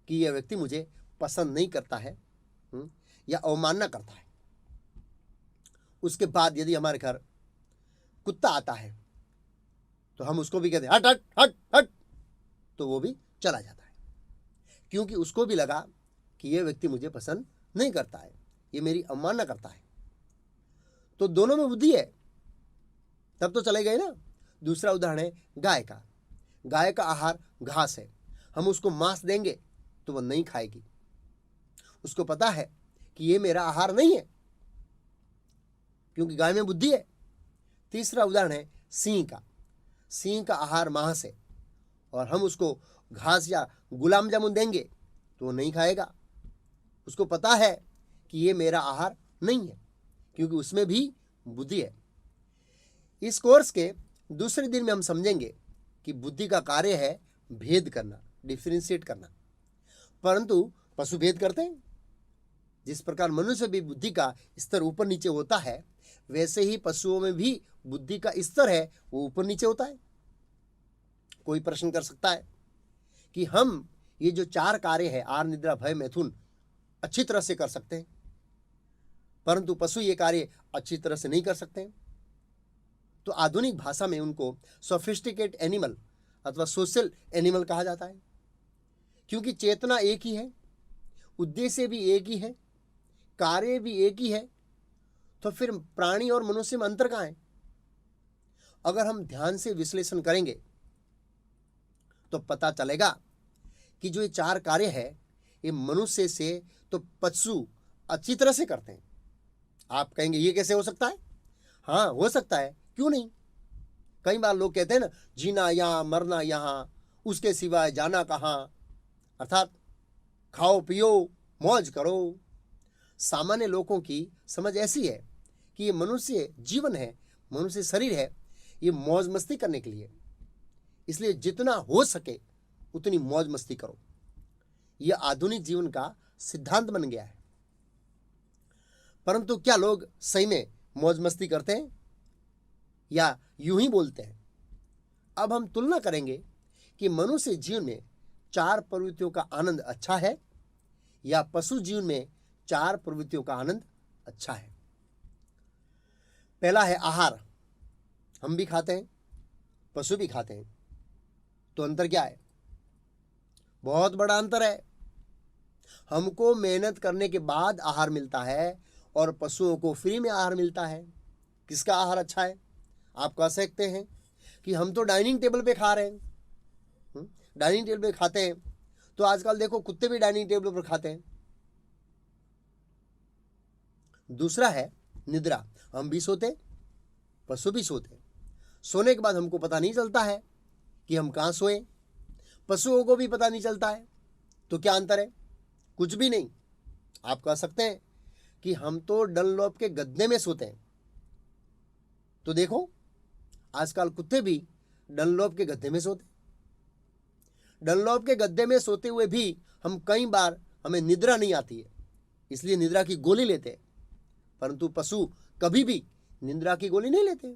कि यह व्यक्ति मुझे पसंद नहीं करता है या अवमानना करता है। उसके बाद यदि हमारे घर कुत्ता आता है तो हम उसको भी कहते हैं हट हट हट हट, तो वो भी चला जाता है, क्योंकि उसको भी लगा कि यह व्यक्ति मुझे पसंद नहीं करता है, ये मेरी अवमानना करता है। तो दोनों में बुद्धि है, तब तो चले गए ना। दूसरा उदाहरण है गाय का। गाय का आहार घास है। हम उसको मांस देंगे तो वह नहीं खाएगी, उसको पता है कि ये मेरा आहार नहीं है, क्योंकि गाय में बुद्धि है। तीसरा उदाहरण है सिंह का। सिंह का आहार मांस है और हम उसको घास या गुलाब जामुन देंगे तो वो नहीं खाएगा, उसको पता है कि ये मेरा आहार नहीं है, क्योंकि उसमें भी बुद्धि है। इस कोर्स के दूसरे दिन में हम समझेंगे कि बुद्धि का कार्य है भेद करना, डिफरेंशिएट करना, परंतु पशु भेद करते हैं। जिस प्रकार मनुष्य भी बुद्धि का स्तर ऊपर नीचे होता है, वैसे ही पशुओं में भी बुद्धि का स्तर है वो ऊपर नीचे होता है। कोई प्रश्न कर सकता है कि हम ये जो 4 कार्य है, आहार, निद्रा, भय, मैथुन, अच्छी तरह से कर सकते हैं, परंतु पशु ये कार्य अच्छी तरह से नहीं कर सकते हैं। तो आधुनिक भाषा में उनको सोफिस्टिकेट एनिमल अथवा सोशल एनिमल कहा जाता है, क्योंकि चेतना एक ही है, उद्देश्य भी एक ही है, कार्य भी एक ही है। तो फिर प्राणी और मनुष्य में अंतर कहाँ है? अगर हम ध्यान से विश्लेषण करेंगे तो पता चलेगा कि जो ये 4 कार्य है ये मनुष्य से तो पशु अच्छी तरह से करते हैं। आप कहेंगे ये कैसे हो सकता है? हाँ, हो सकता है, क्यों नहीं। कई बार लोग कहते हैं ना, जीना यहाँ मरना यहाँ, उसके सिवाय जाना कहाँ, अर्थात खाओ पियो मौज करो। सामान्य लोगों की समझ ऐसी है कि ये मनुष्य जीवन है, मनुष्य शरीर है, ये मौज मस्ती करने के लिए, इसलिए जितना हो सके उतनी मौज मस्ती करो। यह आधुनिक जीवन का सिद्धांत बन गया है। परंतु क्या लोग सही में मौज मस्ती करते हैं या यूं ही बोलते हैं? अब हम तुलना करेंगे कि मनुष्य जीवन में 4 प्रवृत्तियों का आनंद अच्छा है या पशु जीवन में 4 प्रवृत्तियों का आनंद अच्छा है। पहला है आहार। हम भी खाते हैं, पशु भी खाते हैं, तो अंतर क्या है? बहुत बड़ा अंतर है। हमको मेहनत करने के बाद आहार मिलता है और पशुओं को फ्री में आहार मिलता है। किसका आहार अच्छा है? आप कह सकते हैं कि हम तो डाइनिंग टेबल पे खा रहे हैं, डाइनिंग टेबल पे खाते हैं, तो आजकल देखो कुत्ते भी डाइनिंग टेबल पर खाते हैं। दूसरा है निद्रा। हम भी सोते, पशु भी सोते। सोने के बाद हमको पता नहीं चलता है कि हम कहाँ सोए, पशुओं को भी पता नहीं चलता है। तो क्या अंतर है? कुछ भी नहीं। आप कह सकते हैं कि हम तो डनलॉप के गद्दे में सोते हैं, तो देखो आजकल कुत्ते भी डनलॉप के गद्दे में सोते। डनलॉप के गद्दे में सोते हुए भी हम कई बार हमें निद्रा नहीं आती है, इसलिए निद्रा की गोली लेते हैं, परंतु पशु कभी भी निद्रा की गोली नहीं लेते।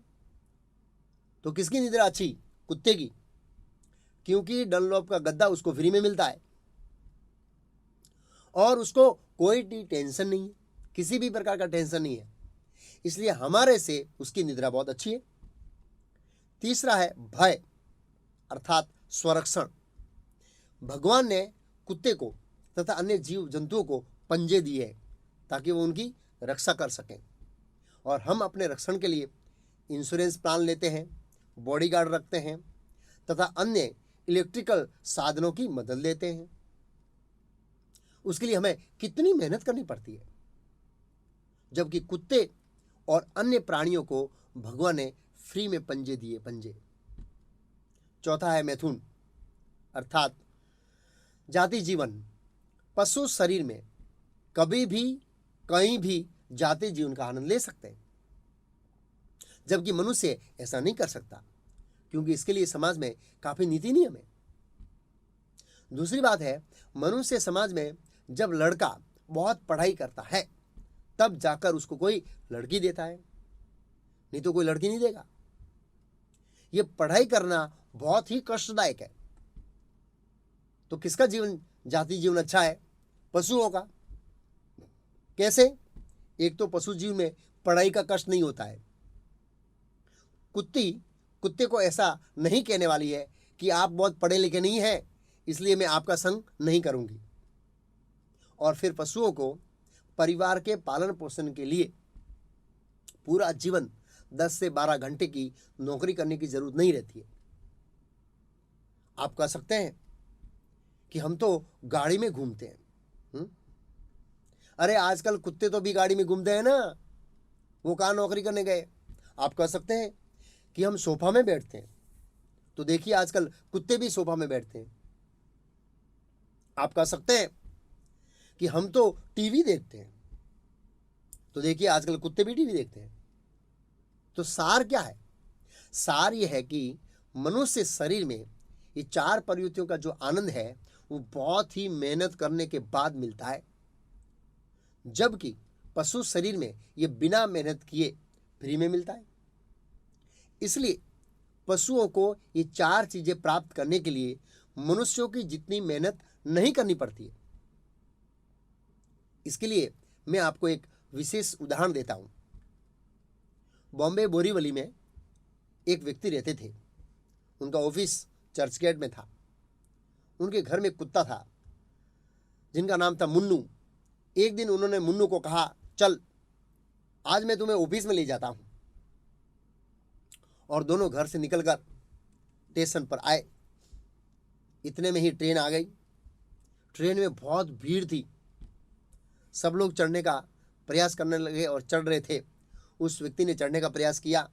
तो किसकी निद्रा अच्छी? कुत्ते की, क्योंकि डनलॉप का गद्दा उसको फ्री में मिलता है और उसको कोई टेंशन नहीं है, किसी भी प्रकार का टेंशन नहीं है, इसलिए हमारे से उसकी निद्रा बहुत अच्छी है। तीसरा है भय अर्थात स्वरक्षण। भगवान ने कुत्ते को तथा अन्य जीव जंतुओं को पंजे दिए हैं ताकि वो उनकी रक्षा कर सकें, और हम अपने रक्षण के लिए इंश्योरेंस प्लान लेते हैं, बॉडीगार्ड रखते हैं तथा अन्य इलेक्ट्रिकल साधनों की मदद लेते हैं। उसके लिए हमें कितनी मेहनत करनी पड़ती है, जबकि कुत्ते और अन्य प्राणियों को भगवान ने फ्री में पंजे दिए, पंजे। चौथा है मैथुन, अर्थात जाति जीवन। पशु शरीर में कभी भी कहीं भी जाति जीवन का आनंद ले सकते हैं, जबकि मनुष्य ऐसा नहीं कर सकता, क्योंकि इसके लिए समाज में काफी नीति नियम है। दूसरी बात है, मनुष्य समाज में जब लड़का बहुत पढ़ाई करता है तब जाकर उसको कोई लड़की देता है, नहीं तो कोई लड़की नहीं देगा। ये पढ़ाई करना बहुत ही कष्टदायक है। तो किसका जीवन, जाति जीवन अच्छा है? पशुओं का। कैसे? एक तो पशु जीव में पढ़ाई का कष्ट नहीं होता है। कुत्ते को ऐसा नहीं कहने वाली है कि आप बहुत पढ़े लिखे नहीं हैं, इसलिए मैं आपका संग नहीं करूंगी। और फिर पशुओं को परिवार के पालन पोषण के लिए पूरा जीवन 10 से 12 घंटे की नौकरी करने की जरूरत नहीं रहती है। आप कह सकते हैं कि हम तो गाड़ी में घूमते हैं। अरे आजकल कुत्ते तो भी गाड़ी में घूमते हैं ना, वो कहाँ नौकरी करने गए। आप कह सकते हैं कि हम सोफा में बैठते हैं, तो देखिए आजकल कुत्ते भी सोफा में बैठते हैं। आप कह सकते हैं कि हम तो टीवी देखते हैं, तो देखिए आजकल कुत्ते भी टीवी देखते हैं। तो सार क्या है? सार यह है कि मनुष्य शरीर में ये 4 प्रवृत्तियों का जो आनंद है वो बहुत ही मेहनत करने के बाद मिलता है, जबकि पशु शरीर में ये बिना मेहनत किए फ्री में मिलता है। इसलिए पशुओं को ये 4 चीजें प्राप्त करने के लिए मनुष्यों की जितनी मेहनत नहीं करनी पड़ती है। इसके लिए मैं आपको एक विशेष उदाहरण देता हूं। बॉम्बे बोरीवली में एक व्यक्ति रहते थे। उनका ऑफिस चर्चगेट में था। उनके घर में कुत्ता था जिनका नाम था मुन्नू। एक दिन उन्होंने मुन्नू को कहा, चल आज मैं तुम्हें ऑफिस में ले जाता हूं। और दोनों घर से निकलकर स्टेशन पर आए। इतने में ही ट्रेन आ गई। ट्रेन में बहुत भीड़ थी। सब लोग चढ़ने का प्रयास करने लगे और चढ़ रहे थे। उस व्यक्ति ने चढ़ने का प्रयास किया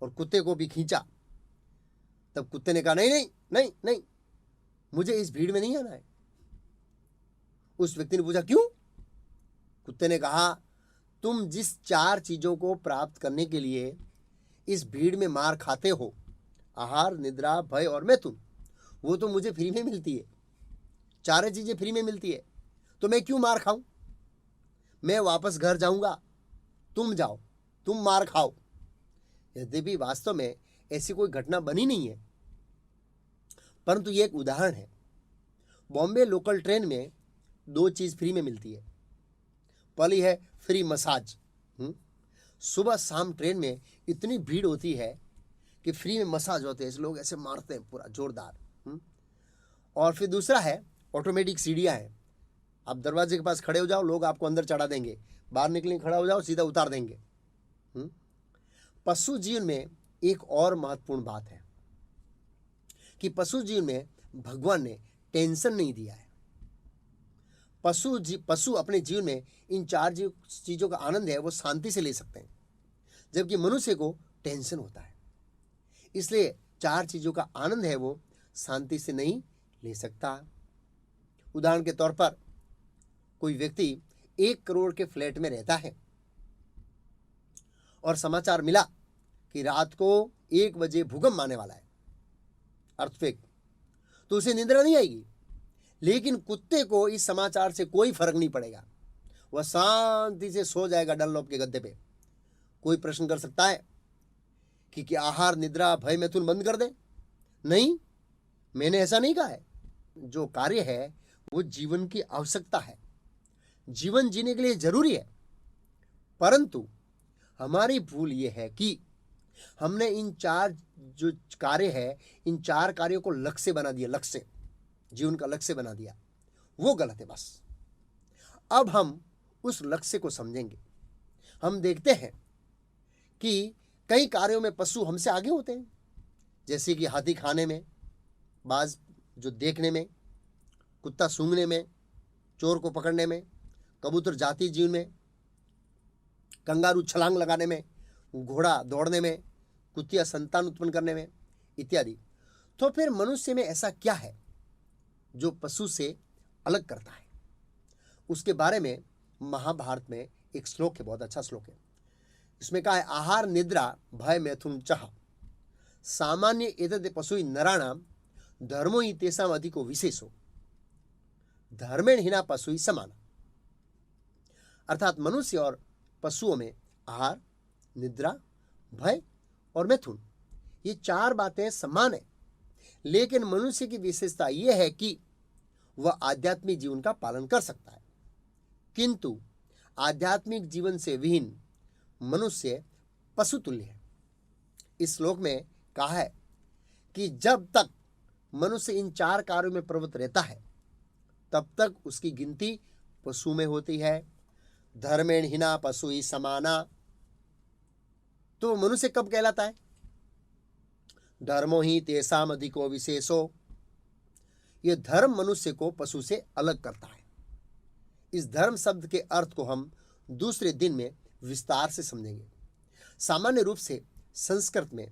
और कुत्ते को भी खींचा। तब कुत्ते ने कहा, नहीं नहीं नहीं नहीं, मुझे इस भीड़ में नहीं आना है। उस व्यक्ति ने पूछा, क्यों? कुत्ते ने कहा, तुम जिस 4 चीजों को प्राप्त करने के लिए इस भीड़ में मार खाते हो, आहार, निद्रा, भय और मैथुन, वो तो मुझे फ्री में मिलती है। 4 चीजें फ्री में मिलती है, तो मैं क्यों मार खाऊं? मैं वापस घर जाऊंगा, तुम जाओ, तुम मार खाओ। यद्यपि वास्तव में ऐसी कोई घटना बनी नहीं है, परंतु ये एक उदाहरण है। बॉम्बे लोकल ट्रेन में 2 चीज फ्री में मिलती है। पहली है फ्री मसाज। सुबह शाम ट्रेन में इतनी भीड़ होती है कि फ्री में मसाज होते हैं, लोग ऐसे मारते हैं पूरा जोरदार। और फिर दूसरा है ऑटोमेटिक सीढ़ियाँ हैं। आप दरवाजे के पास खड़े हो जाओ, लोग आपको अंदर चढ़ा देंगे, बाहर निकलेंगे, खड़ा हो जाओ, सीधा उतार देंगे। पशु जीवन में एक और महत्वपूर्ण बात है कि जीवन में भगवान ने टेंशन नहीं दिया है। पशु अपने जीवन में इन 4 चीजों का आनंद है वो शांति से ले सकते हैं, जबकि मनुष्य को टेंशन होता है। इसलिए 4 चीजों का आनंद है वो शांति से नहीं ले सकता। उदाहरण के तौर पर कोई व्यक्ति 1 करोड़ के फ्लैट में रहता है और समाचार मिला कि रात को 1 बजे भूकंप आने वाला है, अर्थक्वेक, तो उसे निद्रा नहीं आएगी। लेकिन कुत्ते को इस समाचार से कोई फर्क नहीं पड़ेगा, वह शांति से सो जाएगा डनलॉप के गद्दे पे। कोई प्रश्न कर सकता है कि क्या आहार, निद्रा, भय, मैथुन बंद कर दे? नहीं, मैंने ऐसा नहीं कहा है। जो कार्य है वो जीवन की आवश्यकता है, जीवन जीने के लिए जरूरी है। परंतु हमारी भूल ये है कि हमने इन 4 जो कार्य है, इन 4 कार्यों को लक्ष्य बना दिया, लक्ष्य, जीवन का लक्ष्य बना दिया। वो गलत है। बस अब हम उस लक्ष्य को समझेंगे। हम देखते हैं कि कई कार्यों में पशु हमसे आगे होते हैं, जैसे कि हाथी खाने में, बाज जो देखने में, कुत्ता सूंघने में, चोर को पकड़ने में, कबूतर जाति जीवन में, कंगारू छलांग लगाने में, घोड़ा दौड़ने में, कुतिया संतान उत्पन्न करने में इत्यादि। तो फिर मनुष्य में ऐसा क्या है जो पशु से अलग करता है? उसके बारे में महाभारत में एक श्लोक है, बहुत अच्छा श्लोक है। इसमें कहा है, आहार निद्रा भय मैथुन चह सामान्य एतद् पशु नराणाम धर्मो ही तेषाम अधिको विशेषो धर्मेण हीना पशु समान। अर्थात मनुष्य और पशुओं में आहार, निद्रा, भय और मैथुन, ये 4 बातें समान है, लेकिन मनुष्य की विशेषता यह है कि वह आध्यात्मिक जीवन का पालन कर सकता है, किंतु आध्यात्मिक जीवन से विहीन मनुष्य पशु तुल्य है। इस श्लोक में कहा है कि जब तक मनुष्य इन 4 कार्यों में प्रवृत्त रहता है तब तक उसकी गिनती पशु में होती है। धर्मेण हीना पशु ही समाना, तो मनुष्य कब कहलाता है? धर्मो ही तेषाम अधिको विशेषो, यह धर्म मनुष्य को पशु से अलग करता है। इस धर्म शब्द के अर्थ को हम दूसरे दिन में विस्तार से समझेंगे। सामान्य रूप से संस्कृत में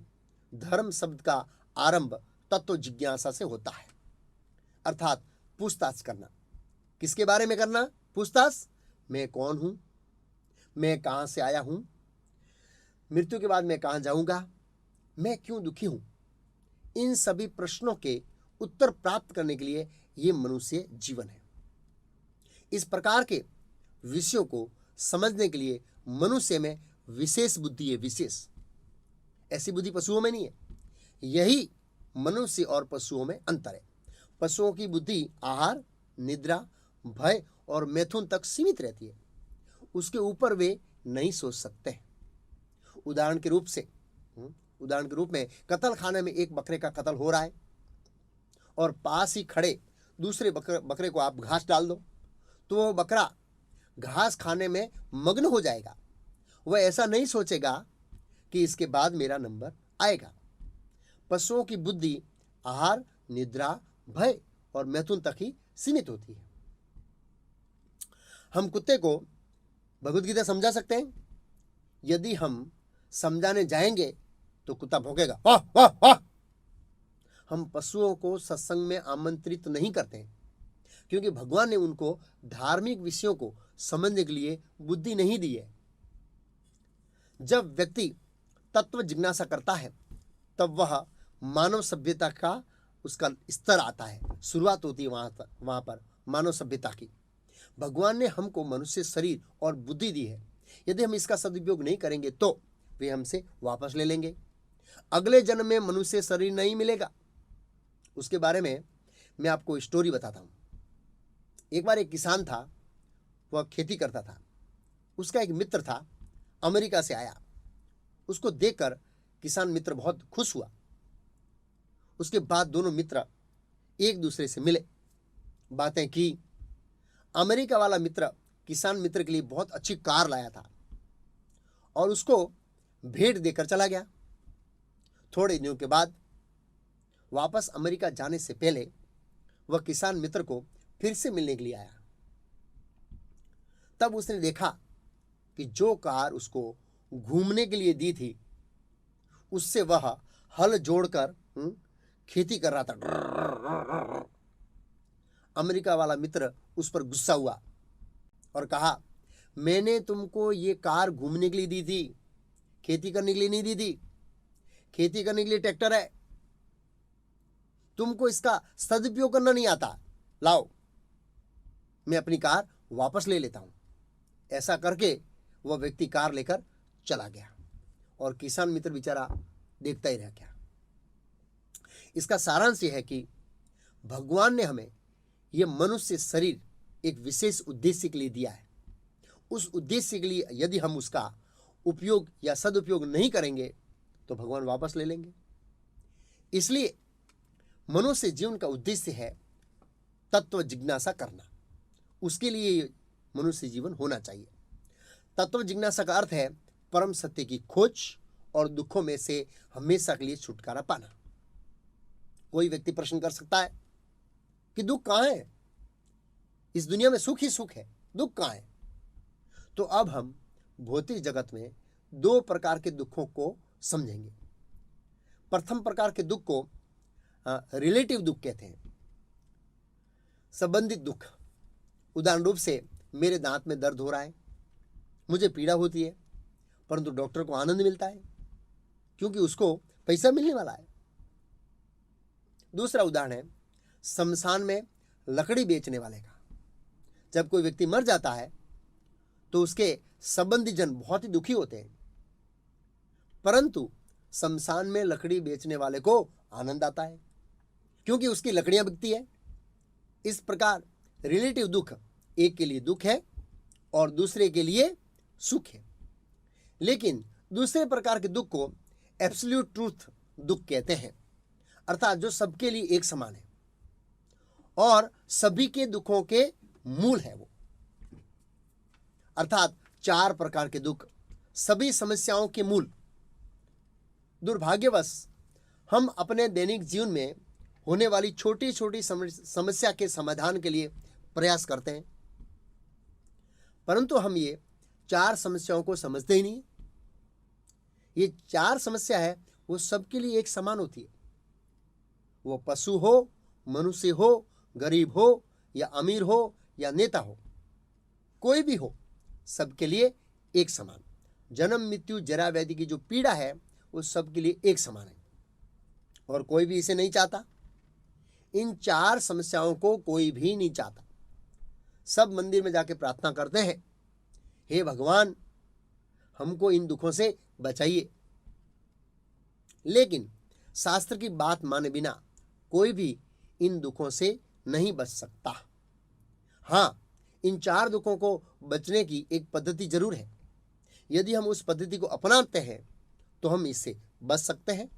धर्म शब्द का आरंभ तत्व जिज्ञासा से होता है, अर्थात पूछताछ करना। किसके बारे में करना? पूछताछ। मैं कौन हूं, मैं कहां से आया हूं, मृत्यु के बाद मैं कहां जाऊंगा, मैं क्यों दुखी हूं, इन सभी प्रश्नों के उत्तर प्राप्त करने के लिए यह मनुष्य जीवन है। इस प्रकार के विषयों को समझने के लिए मनुष्य में विशेष बुद्धि है, विशेष। ऐसी बुद्धि पशुओं में नहीं है। यही मनुष्य और पशुओं में अंतर है। पशुओं की बुद्धि आहार, निद्रा, भय और मैथुन तक सीमित रहती है, उसके ऊपर वे नहीं सोच सकते। उदाहरण के रूप में कत्ल खाने में एक बकरे का कत्ल हो रहा है और पास ही खड़े दूसरे बकरे को आप घास डाल दो तो वो बकरा घास खाने में मग्न हो जाएगा। वह ऐसा नहीं सोचेगा कि इसके बाद मेरा नंबर आएगा। पशुओं की बुद्धि आहार, निद्रा, भय और मैथुन तक ही सीमित होती है। हम कुत्ते को भगवद गीता समझा सकते हैं। यदि हम समझाने जाएंगे तो कुत्ता भौंकेगा, वाह वाह वाह। हम पशुओं को सत्संग में आमंत्रित नहीं करते हैं, क्योंकि भगवान ने उनको धार्मिक विषयों को समझने के लिए बुद्धि नहीं दी है। जब व्यक्ति तत्व जिज्ञासा करता है तब वह मानव सभ्यता का उसका स्तर आता है, शुरुआत होती है वहां पर मानव सभ्यता की। भगवान ने हमको मनुष्य शरीर और बुद्धि दी है। यदि हम इसका सदुपयोग नहीं करेंगे तो वे हमसे वापस ले लेंगे। अगले जन्म में मनुष्य शरीर नहीं मिलेगा। उसके बारे में मैं आपको स्टोरी बताता हूँ। एक बार एक किसान था, वह खेती करता था। उसका एक मित्र था, अमेरिका से आया। उसको देखकर किसान मित्र बहुत खुश हुआ। उसके बाद दोनों मित्र एक दूसरे से मिले, बातें की। अमेरिका वाला मित्र किसान मित्र के लिए बहुत अच्छी कार लाया था और उसको भेंट देकर चला गया। थोड़े दिनों के बाद वापस अमेरिका जाने से पहले वह किसान मित्र को फिर से मिलने के लिए आया। तब उसने देखा कि जो कार उसको घूमने के लिए दी थी उससे वह हल जोड़कर खेती कर रहा था। अमेरिका वाला मित्र उस पर गुस्सा हुआ और कहा, मैंने तुमको ये कार घूमने के लिए दी थी, खेती करने के लिए नहीं दी थी। खेती करने के लिए ट्रैक्टर है, तुमको इसका सदुपयोग करना नहीं आता। लाओ, मैं अपनी कार वापस ले लेता हूं। ऐसा करके वह व्यक्ति कार लेकर चला गया और किसान मित्र बेचारा देखता ही रह गया। इसका सारांश यह है कि भगवान ने हमें यह मनुष्य शरीर एक विशेष उद्देश्य के लिए दिया है। उस उद्देश्य के लिए यदि हम उसका उपयोग या सदुपयोग नहीं करेंगे तो भगवान वापस ले लेंगे। इसलिए मनुष्य जीवन का उद्देश्य है तत्व जिज्ञासा करना। उसके लिए मनुष्य जीवन होना चाहिए। तत्व जिज्ञासा का अर्थ है परम सत्य की खोज और दुखों में से हमेशा के लिए छुटकारा पाना। कोई व्यक्ति प्रश्न कर सकता है कि दुख कहाँ है? इस दुनिया में सुख ही सुख है, दुख कहाँ है? तो अब हम भौतिक जगत में दो प्रकार के दुखों को समझेंगे। प्रथम प्रकार के दुख को रिलेटिव दुख कहते हैं, संबंधित दुख। उदाहरण रूप से मेरे दांत में दर्द हो रहा है, मुझे पीड़ा होती है, परंतु डॉक्टर को आनंद मिलता है क्योंकि उसको पैसा मिलने वाला है। दूसरा उदाहरण है शमशान में लकड़ी बेचने वाले का। जब कोई व्यक्ति मर जाता है तो उसके संबंधी जन बहुत ही दुखी होते हैं, परंतु शमशान में लकड़ी बेचने वाले को आनंद आता है क्योंकि उसकी लकड़ियां बिकती है। इस प्रकार रिलेटिव दुख एक के लिए दुख है और दूसरे के लिए सुख है। लेकिन दूसरे प्रकार के दुख को एब्सोल्यूट ट्रूथ दुख कहते हैं, अर्थात जो सबके लिए एक समान है और सभी के दुखों के मूल है वो। अर्थात चार प्रकार के दुख सभी समस्याओं के मूल। दुर्भाग्यवश हम अपने दैनिक जीवन में होने वाली छोटी छोटी समस्या के समाधान के लिए प्रयास करते हैं, परंतु हम ये चार समस्याओं को समझते ही नहीं। ये चार समस्या है वो सबके लिए एक समान होती है। वो पशु हो, मनुष्य हो, गरीब हो या अमीर हो या नेता हो, कोई भी हो, सबके लिए एक समान। जन्म मृत्यु जरा व्याधि की जो पीड़ा है वो सबके लिए एक समान है और कोई भी इसे नहीं चाहता। इन चार समस्याओं को कोई भी नहीं चाहता। सब मंदिर में जाके प्रार्थना करते हैं, हे भगवान हमको इन दुखों से बचाइए। लेकिन शास्त्र की बात माने बिना कोई भी इन दुखों से नहीं बच सकता। हाँ, इन चार दुखों को बचने की एक पद्धति जरूर है। यदि हम उस पद्धति को अपनाते हैं तो हम इससे बच सकते हैं,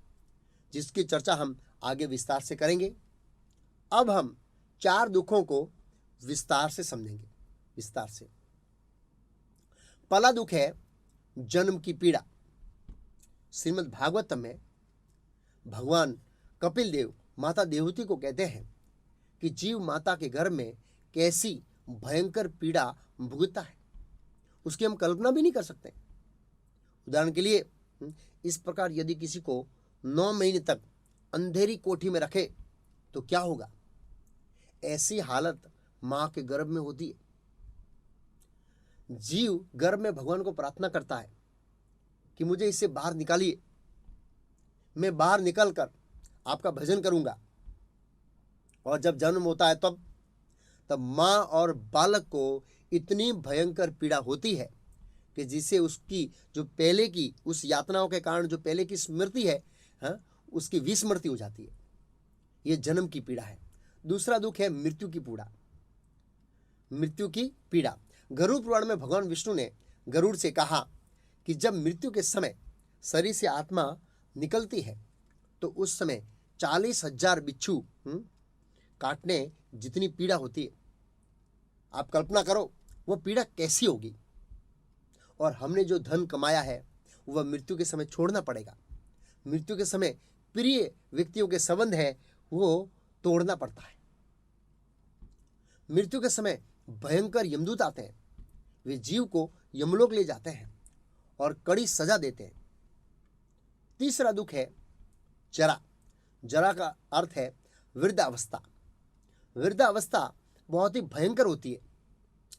जिसकी चर्चा हम आगे विस्तार से करेंगे। अब हम चार दुखों को विस्तार से समझेंगे, विस्तार से। पहला दुख है जन्म की पीड़ा। श्रीमद् भागवतम में भगवान कपिल देव माता देवहूति को कहते हैं कि जीव माता के गर्भ में कैसी भयंकर पीड़ा भुगतता है, उसकी हम कल्पना भी नहीं कर सकते। उदाहरण के लिए इस प्रकार यदि किसी को 9 महीने तक अंधेरी कोठी में रखे तो क्या होगा? ऐसी हालत मां के गर्भ में होती है। जीव गर्भ में भगवान को प्रार्थना करता है कि मुझे इससे बाहर निकालिए, मैं बाहर निकलकर आपका भजन करूंगा। और जब जन्म होता है तब मां और बालक को इतनी भयंकर पीड़ा होती है कि जिससे उसकी जो पहले की उस यातनाओं के कारण जो पहले की स्मृति है, उसकी विस्मृति हो जाती है। यह जन्म की पीड़ा है। दूसरा दुख है मृत्यु की पीड़ा। मृत्यु की पीड़ा गरुड़ पुराण में भगवान विष्णु ने गरुड़ से कहा कि जब मृत्यु के समय शरीर से आत्मा निकलती है तो उस समय 40,000 बिच्छू काटने जितनी पीड़ा होती है। आप कल्पना करो वह पीड़ा कैसी होगी। और हमने जो धन कमाया है वह मृत्यु के समय छोड़ना पड़ेगा। मृत्यु के समय प्रिय व्यक्तियों के संबंध है वो तोड़ना पड़ता है। मृत्यु के समय भयंकर यमदूत आते हैं, वे जीव को यमलोक ले जाते हैं और कड़ी सजा देते हैं। तीसरा दुख है जरा। जरा का अर्थ है वृद्धावस्था। वृद्धावस्था बहुत ही भयंकर होती है।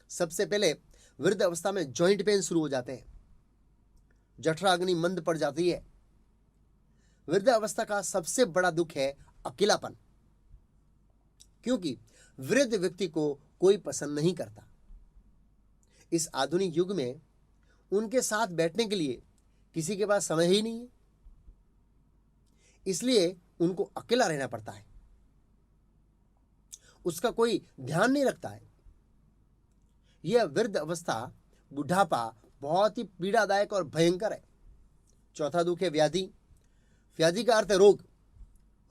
सबसे पहले वृद्धावस्था में जॉइंट पेन शुरू हो जाते हैं, जठराग्नि मंद पड़ जाती है। वृद्धावस्था का सबसे बड़ा दुख है अकेलापन, क्योंकि वृद्ध व्यक्ति को कोई पसंद नहीं करता। इस आधुनिक युग में उनके साथ बैठने के लिए किसी के पास समय ही नहीं है, इसलिए उनको अकेला रहना पड़ता है। उसका कोई ध्यान नहीं रखता है। यह वृद्ध अवस्था, बुढ़ापा बहुत ही पीड़ादायक और भयंकर है। चौथा दुख है व्याधि। व्याधि का अर्थ है रोग।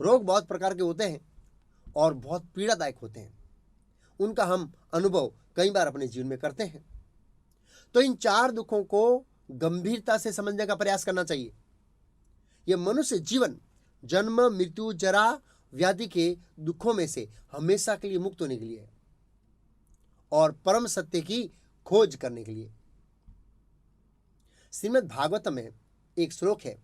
रोग बहुत प्रकार के होते हैं और बहुत पीड़ादायक होते हैं। उनका हम अनुभव कई बार अपने जीवन में करते हैं। तो इन चार दुखों को गंभीरता से समझने का प्रयास करना चाहिए। यह मनुष्य जीवन जन्म मृत्यु जरा व्याधि के दुखों में से हमेशा के लिए मुक्त होने के लिए है और परम सत्य की खोज करने के लिए। श्रीमद् भागवत में एक श्लोक है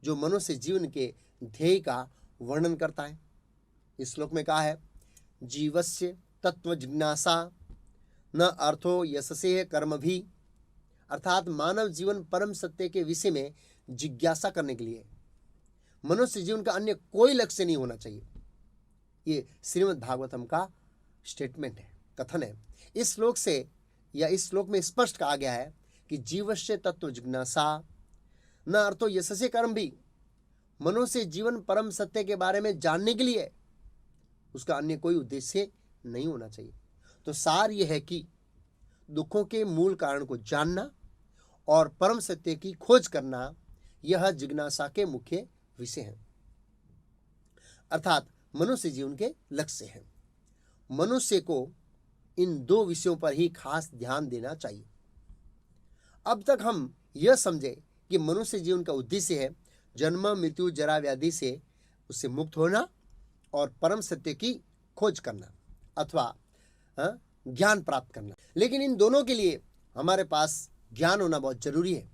जो मनुष्य जीवन के ध्येय का वर्णन करता है। इस श्लोक में कहा है, जीवस्य तत्व जिज्ञासा न अर्थो यशसे कर्म भी, अर्थात मानव जीवन परम सत्य के विषय में जिज्ञासा करने के लिए। मनुष्य जीवन का अन्य कोई लक्ष्य नहीं होना चाहिए। ये श्रीमद् भागवतम का स्टेटमेंट है, कथन है। इस श्लोक से या इस श्लोक में स्पष्ट कहा गया है कि जीवस्य तत्व जिज्ञासा न अर्थो यशसे कर्म भी, मनुष्य जीवन परम सत्य के बारे में जानने के लिए, उसका अन्य कोई उद्देश्य नहीं होना चाहिए। तो सार यह है कि दुखों के मूल कारण को जानना और परम सत्य की खोज करना, यह जिज्ञासा के मुख्य विषय हैं, अर्थात मनुष्य जीवन के लक्ष्य हैं। मनुष्य को इन दो विषयों पर ही खास ध्यान देना चाहिए। अब तक हम यह समझे कि मनुष्य जीवन का उद्देश्य है जन्म मृत्यु जरा व्याधि से उससे मुक्त होना और परम सत्य की खोज करना अथवा ज्ञान प्राप्त करना। लेकिन इन दोनों के लिए हमारे पास ज्ञान होना बहुत जरूरी है।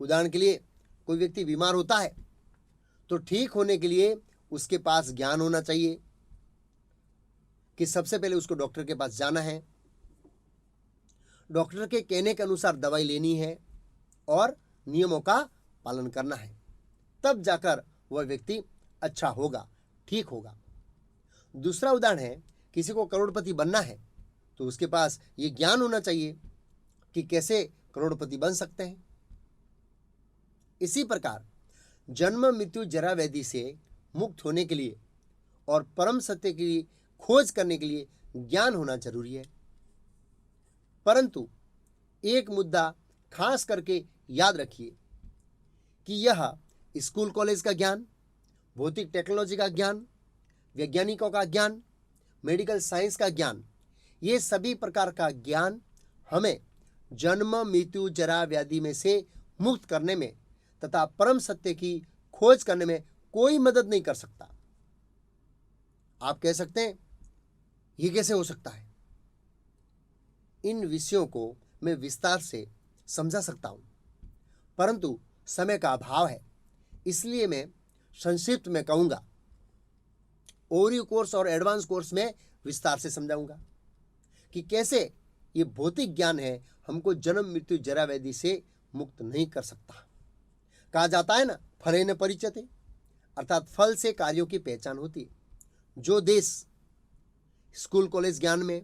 उदाहरण के लिए, कोई व्यक्ति बीमार होता है तो ठीक होने के लिए उसके पास ज्ञान होना चाहिए कि सबसे पहले उसको डॉक्टर के पास जाना है, डॉक्टर के कहने के अनुसार दवाई लेनी है और नियमों का पालन करना है, तब जाकर वह व्यक्ति अच्छा होगा, ठीक होगा। दूसरा उदाहरण है, किसी को करोड़पति बनना है तो उसके पास ये ज्ञान होना चाहिए कि कैसे करोड़पति बन सकते हैं। इसी प्रकार जन्म मृत्यु जरा व्याधि से मुक्त होने के लिए और परम सत्य की खोज करने के लिए ज्ञान होना जरूरी है। परंतु एक मुद्दा खास करके याद रखिए कि यह स्कूल कॉलेज का ज्ञान, भौतिक टेक्नोलॉजी का ज्ञान, वैज्ञानिकों का ज्ञान, मेडिकल साइंस का ज्ञान, ये सभी प्रकार का ज्ञान हमें जन्म मृत्यु जरा व्याधि में से मुक्त करने में तथा परम सत्य की खोज करने में कोई मदद नहीं कर सकता। आप कह सकते हैं ये कैसे हो सकता है? इन विषयों को मैं विस्तार से समझा सकता हूं, परंतु समय का अभाव है, इसलिए मैं संक्षिप्त में कहूंगा। ओरियो कोर्स और एडवांस कोर्स में विस्तार से समझाऊंगा कि कैसे ये भौतिक ज्ञान है हमको जन्म मृत्यु जरा व्याधि से मुक्त नहीं कर सकता। कहा जाता है ना, फलेन परिचते, अर्थात फल से कार्यों की पहचान होती है। जो देश स्कूल कॉलेज ज्ञान में,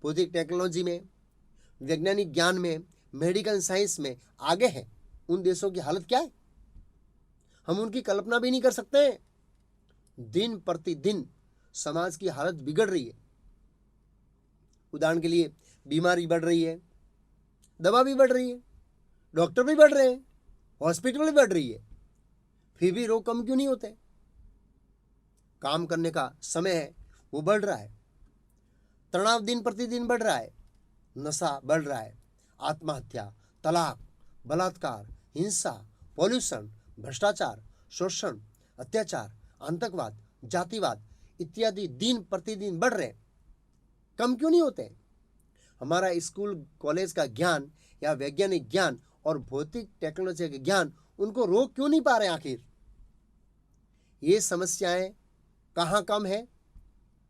भौतिक टेक्नोलॉजी में, वैज्ञानिक ज्ञान में, मेडिकल साइंस में आगे हैं, उन देशों की हालत क्या है हम उनकी कल्पना भी नहीं कर सकते। दिन प्रतिदिन समाज की हालत बिगड़ रही है। उदाहरण के लिए, बीमारी बढ़ रही है, दवा भी बढ़ रही है, डॉक्टर भी बढ़ रहे हैं, हॉस्पिटल भी बढ़ रही है, फिर भी रोग कम क्यों नहीं होते? काम करने का समय है वो बढ़ रहा है, तनाव दिन प्रतिदिन बढ़ रहा है, नशा बढ़ रहा है, आत्महत्या, तलाक, बलात्कार, हिंसा, पॉल्यूशन, भ्रष्टाचार, शोषण, अत्याचार, आतंकवाद, जातिवाद इत्यादि दिन प्रतिदिन बढ़ रहे हैं, कम क्यों नहीं होते? हमारा स्कूल कॉलेज का ज्ञान या वैज्ञानिक ज्ञान और भौतिक टेक्नोलॉजी का ज्ञान उनको रोक क्यों नहीं पा रहे? आखिर ये समस्याएं कहाँ कम है?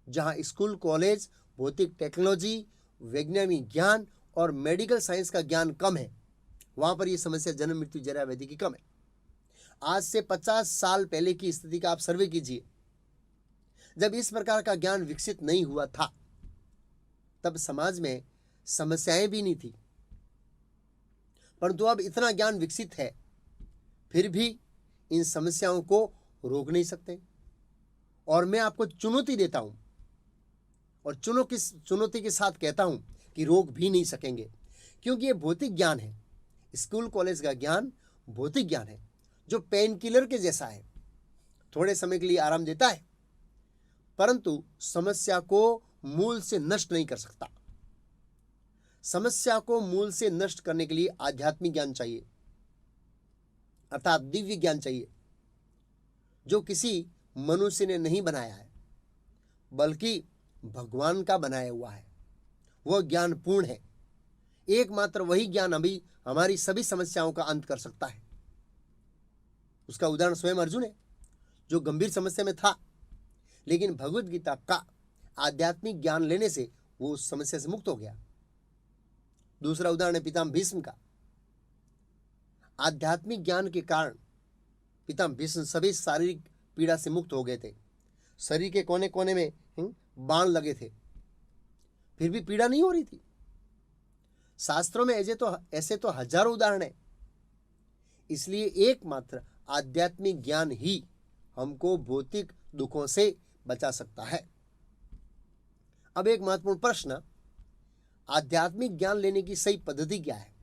जहाँ स्कूल कॉलेज, भौतिक टेक्नोलॉजी, वैज्ञानिक ज्ञान और मेडिकल साइंस का ज्ञान कम है, वहाँ पर ये समस्या जन्म मृत्यु जरा व्याधि की कम है। आज से 50 साल पहले की स्थिति का आप सर्वे कीजिए। जब इस प्रकार का ज्ञान विकसित नहीं हुआ था तब समाज में समस्याएं भी नहीं थी, परंतु अब इतना ज्ञान विकसित है फिर भी इन समस्याओं को रोक नहीं सकते। और मैं आपको चुनौती देता हूं और चुनौती के साथ कहता हूं कि रोक भी नहीं सकेंगे, क्योंकि ये भौतिक ज्ञान है। स्कूल कॉलेज का ज्ञान भौतिक ज्ञान है जो पेन किलर के जैसा है, थोड़े समय के लिए आराम देता है परंतु समस्या को मूल से नष्ट नहीं कर सकता। समस्या को मूल से नष्ट करने के लिए आध्यात्मिक ज्ञान चाहिए, अर्थात दिव्य ज्ञान चाहिए, जो किसी मनुष्य ने नहीं बनाया है, बल्कि भगवान का बनाया हुआ है। वह ज्ञान पूर्ण है। एकमात्र वही ज्ञान अभी हमारी सभी समस्याओं का अंत कर सकता है। उसका उदाहरण स्वयं अर्जुन है, जो गंभीर समस्या में था, लेकिन भगवत गीता का आध्यात्मिक ज्ञान लेने से वो उस समस्या से मुक्त हो गया। दूसरा उदाहरण है पितामह भीष्म का। आध्यात्मिक ज्ञान के कारण पितामह भीष्म सभी शारीरिक पीड़ा से मुक्त हो गए थे। शरीर के कोने कोने में बाण लगे थे, फिर भी पीड़ा नहीं हो रही थी। शास्त्रों में ऐसे तो हजारों उदाहरण है। इसलिए एकमात्र आध्यात्मिक ज्ञान ही हमको भौतिक दुखों से बचा सकता है। अब एक महत्वपूर्ण प्रश्न, आध्यात्मिक ज्ञान लेने की सही पद्धति क्या है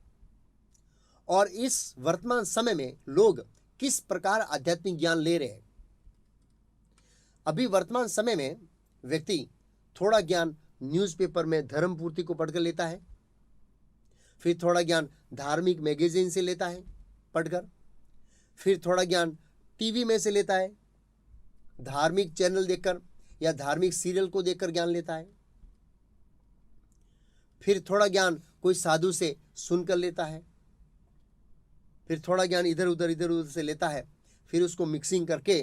और इस वर्तमान समय में लोग किस प्रकार आध्यात्मिक ज्ञान ले रहे हैं। अभी वर्तमान समय में व्यक्ति थोड़ा ज्ञान न्यूज़पेपर में धर्म पूर्ति को पढ़कर लेता है, फिर थोड़ा ज्ञान धार्मिक मैगजीन से लेता है पढ़कर, फिर थोड़ा ज्ञान टीवी में से लेता है, धार्मिक चैनल देखकर या धार्मिक सीरियल को देखकर ज्ञान लेता है, फिर थोड़ा ज्ञान कोई साधु से सुनकर लेता है, फिर थोड़ा ज्ञान इधर उधर से लेता है, फिर उसको मिक्सिंग करके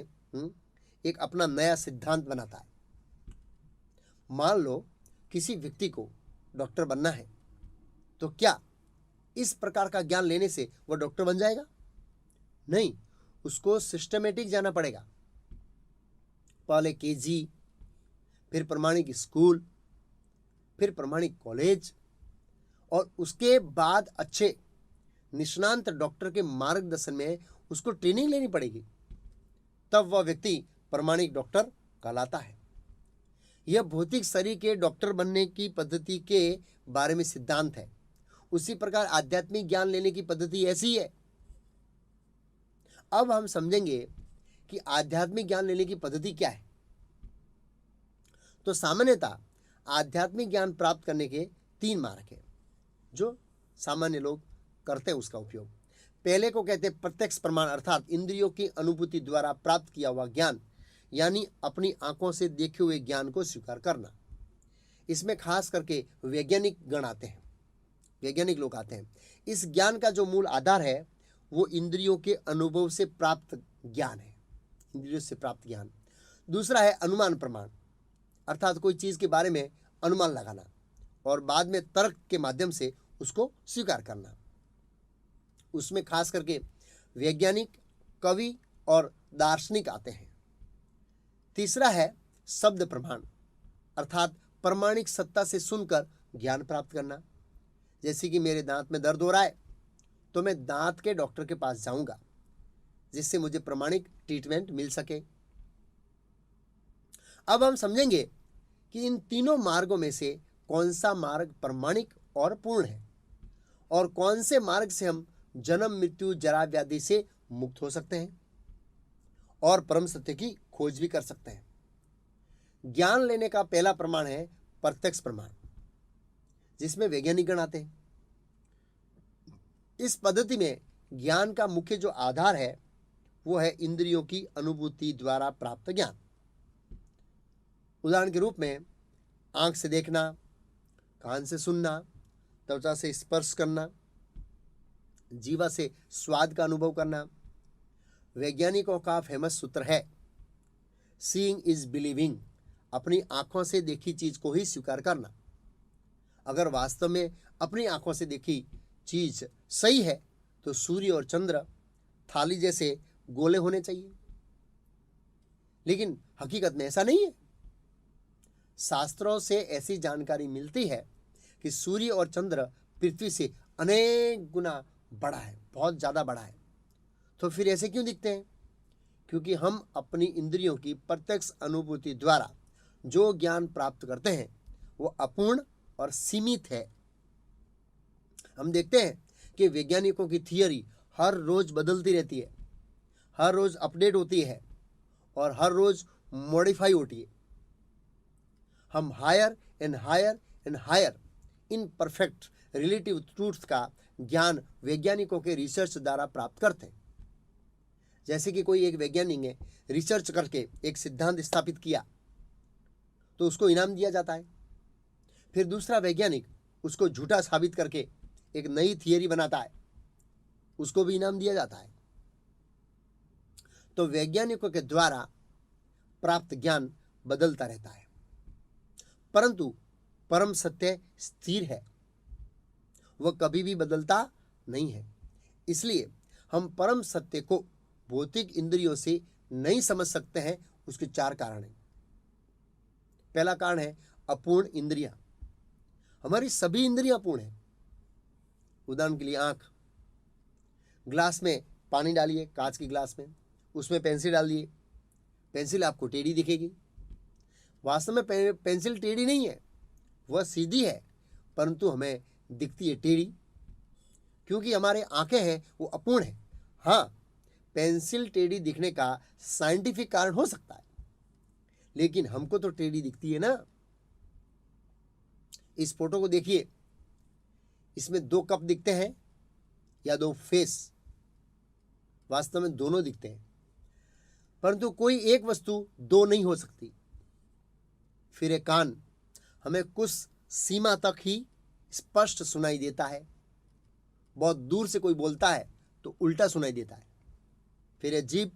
एक अपना नया सिद्धांत बनाता है। मान लो किसी व्यक्ति को डॉक्टर बनना है, तो क्या इस प्रकार का ज्ञान लेने से वह डॉक्टर बन जाएगा? नहीं, उसको सिस्टमेटिक जाना पड़ेगा। पहले केजी, फिर प्रमाणिक स्कूल, फिर प्रमाणिक कॉलेज, और उसके बाद अच्छे निष्णांत डॉक्टर के मार्गदर्शन में उसको ट्रेनिंग लेनी पड़ेगी, तब वह व्यक्ति प्रमाणिक डॉक्टर कहलाता है। यह भौतिक शरीर के डॉक्टर बनने की पद्धति के बारे में सिद्धांत है। उसी प्रकार आध्यात्मिक ज्ञान लेने की पद्धति ऐसी है। अब हम समझेंगे कि आध्यात्मिक ज्ञान लेने की पद्धति क्या है। तो सामान्यतः आध्यात्मिक ज्ञान प्राप्त करने के 3 मार्ग हैं जो सामान्य लोग करते हैं उसका उपयोग। पहले को कहते हैं प्रत्यक्ष प्रमाण, अर्थात इंद्रियों की अनुभूति द्वारा प्राप्त किया हुआ ज्ञान, यानी अपनी आंखों से देखे हुए ज्ञान को स्वीकार करना। इसमें खास करके वैज्ञानिक लोग आते हैं। इस ज्ञान का जो मूल आधार है वो इंद्रियों के अनुभव से प्राप्त ज्ञान है, इंद्रियों से प्राप्त ज्ञान। दूसरा है अनुमान प्रमाण, अर्थात कोई चीज़ के बारे में अनुमान लगाना और बाद में तर्क के माध्यम से उसको स्वीकार करना। उसमें खास करके वैज्ञानिक, कवि और दार्शनिक आते हैं। तीसरा है शब्द प्रमाण, अर्थात प्रमाणिक सत्ता से सुनकर ज्ञान प्राप्त करना। जैसे कि मेरे दांत में दर्द हो रहा है तो मैं दांत के डॉक्टर के पास जाऊंगा जिससे मुझे प्रमाणिक ट्रीटमेंट मिल सके। अब हम समझेंगे कि इन तीनों मार्गों में से कौन सा मार्ग प्रमाणिक और पूर्ण है और कौन से मार्ग से हम जन्म, मृत्यु, जरा, व्याधि से मुक्त हो सकते हैं और परम सत्य की खोज भी कर सकते हैं। ज्ञान लेने का पहला प्रमाण है प्रत्यक्ष प्रमाण, जिसमें वैज्ञानिक गण आते हैं। इस पद्धति में ज्ञान का मुख्य जो आधार है वो है इंद्रियों की अनुभूति द्वारा प्राप्त ज्ञान। उदाहरण के रूप में आंख से देखना, कान से सुनना, त्वचा से स्पर्श करना, जीवा से स्वाद का अनुभव करना। वैज्ञानिकों का फेमस सूत्र है सीइंग इज बिलीविंग, अपनी आंखों से देखी चीज को ही स्वीकार करना। अगर वास्तव में अपनी आंखों से देखी चीज सही है तो सूर्य और चंद्र थाली जैसे गोले होने चाहिए, लेकिन हकीकत में ऐसा नहीं है। शास्त्रों से ऐसी जानकारी मिलती है कि सूर्य और चंद्र पृथ्वी से अनेक गुना बड़ा है, बहुत ज़्यादा बड़ा है। तो फिर ऐसे क्यों दिखते हैं? क्योंकि हम अपनी इंद्रियों की प्रत्यक्ष अनुभूति द्वारा जो ज्ञान प्राप्त करते हैं वो अपूर्ण और सीमित है। हम देखते हैं कि वैज्ञानिकों की थियरी हर रोज बदलती रहती है, हर रोज अपडेट होती है और हर रोज मॉडिफाई होती है। हम higher and higher and higher in perfect relative truth का ज्ञान वैज्ञानिकों के रिसर्च द्वारा प्राप्त करते हैं। जैसे कि कोई एक वैज्ञानिक ने रिसर्च करके एक सिद्धांत स्थापित किया तो उसको इनाम दिया जाता है। फिर दूसरा वैज्ञानिक उसको झूठा साबित करके एक नई थियरी बनाता है, उसको भी इनाम दिया जाता है। तो वैज्ञानिकों के द्वारा प्राप्त ज्ञान बदलता रहता है, परंतु परम सत्य स्थिर है, वह कभी भी बदलता नहीं है। इसलिए हम परम सत्य को भौतिक इंद्रियों से नहीं समझ सकते हैं। उसके 4 कारण हैं। पहला कारण है अपूर्ण इंद्रियां। हमारी सभी इंद्रियां पूर्ण हैं। उदाहरण के लिए आंख, ग्लास में पानी डालिए, कांच की ग्लास में, उसमें पेंसिल डालिए, पेंसिल आपको टेढ़ी दिखेगी। वास्तव में पेंसिल टेढ़ी नहीं है, वह सीधी है, परंतु हमें दिखती है टेढ़ी, क्योंकि हमारे आंखें हैं वो अपूर्ण है। हाँ, पेंसिल टेढ़ी दिखने का साइंटिफिक कारण हो सकता है, लेकिन हमको तो टेढ़ी दिखती है ना। इस फोटो को देखिए, इसमें 2 कप दिखते हैं या 2 फेस? वास्तव में दोनों दिखते हैं, परंतु कोई एक वस्तु 2 नहीं हो सकती। फिर एक कान, हमें कुछ सीमा तक ही स्पष्ट सुनाई देता है, बहुत दूर से कोई बोलता है तो उल्टा सुनाई देता है। फिर ये जीभ,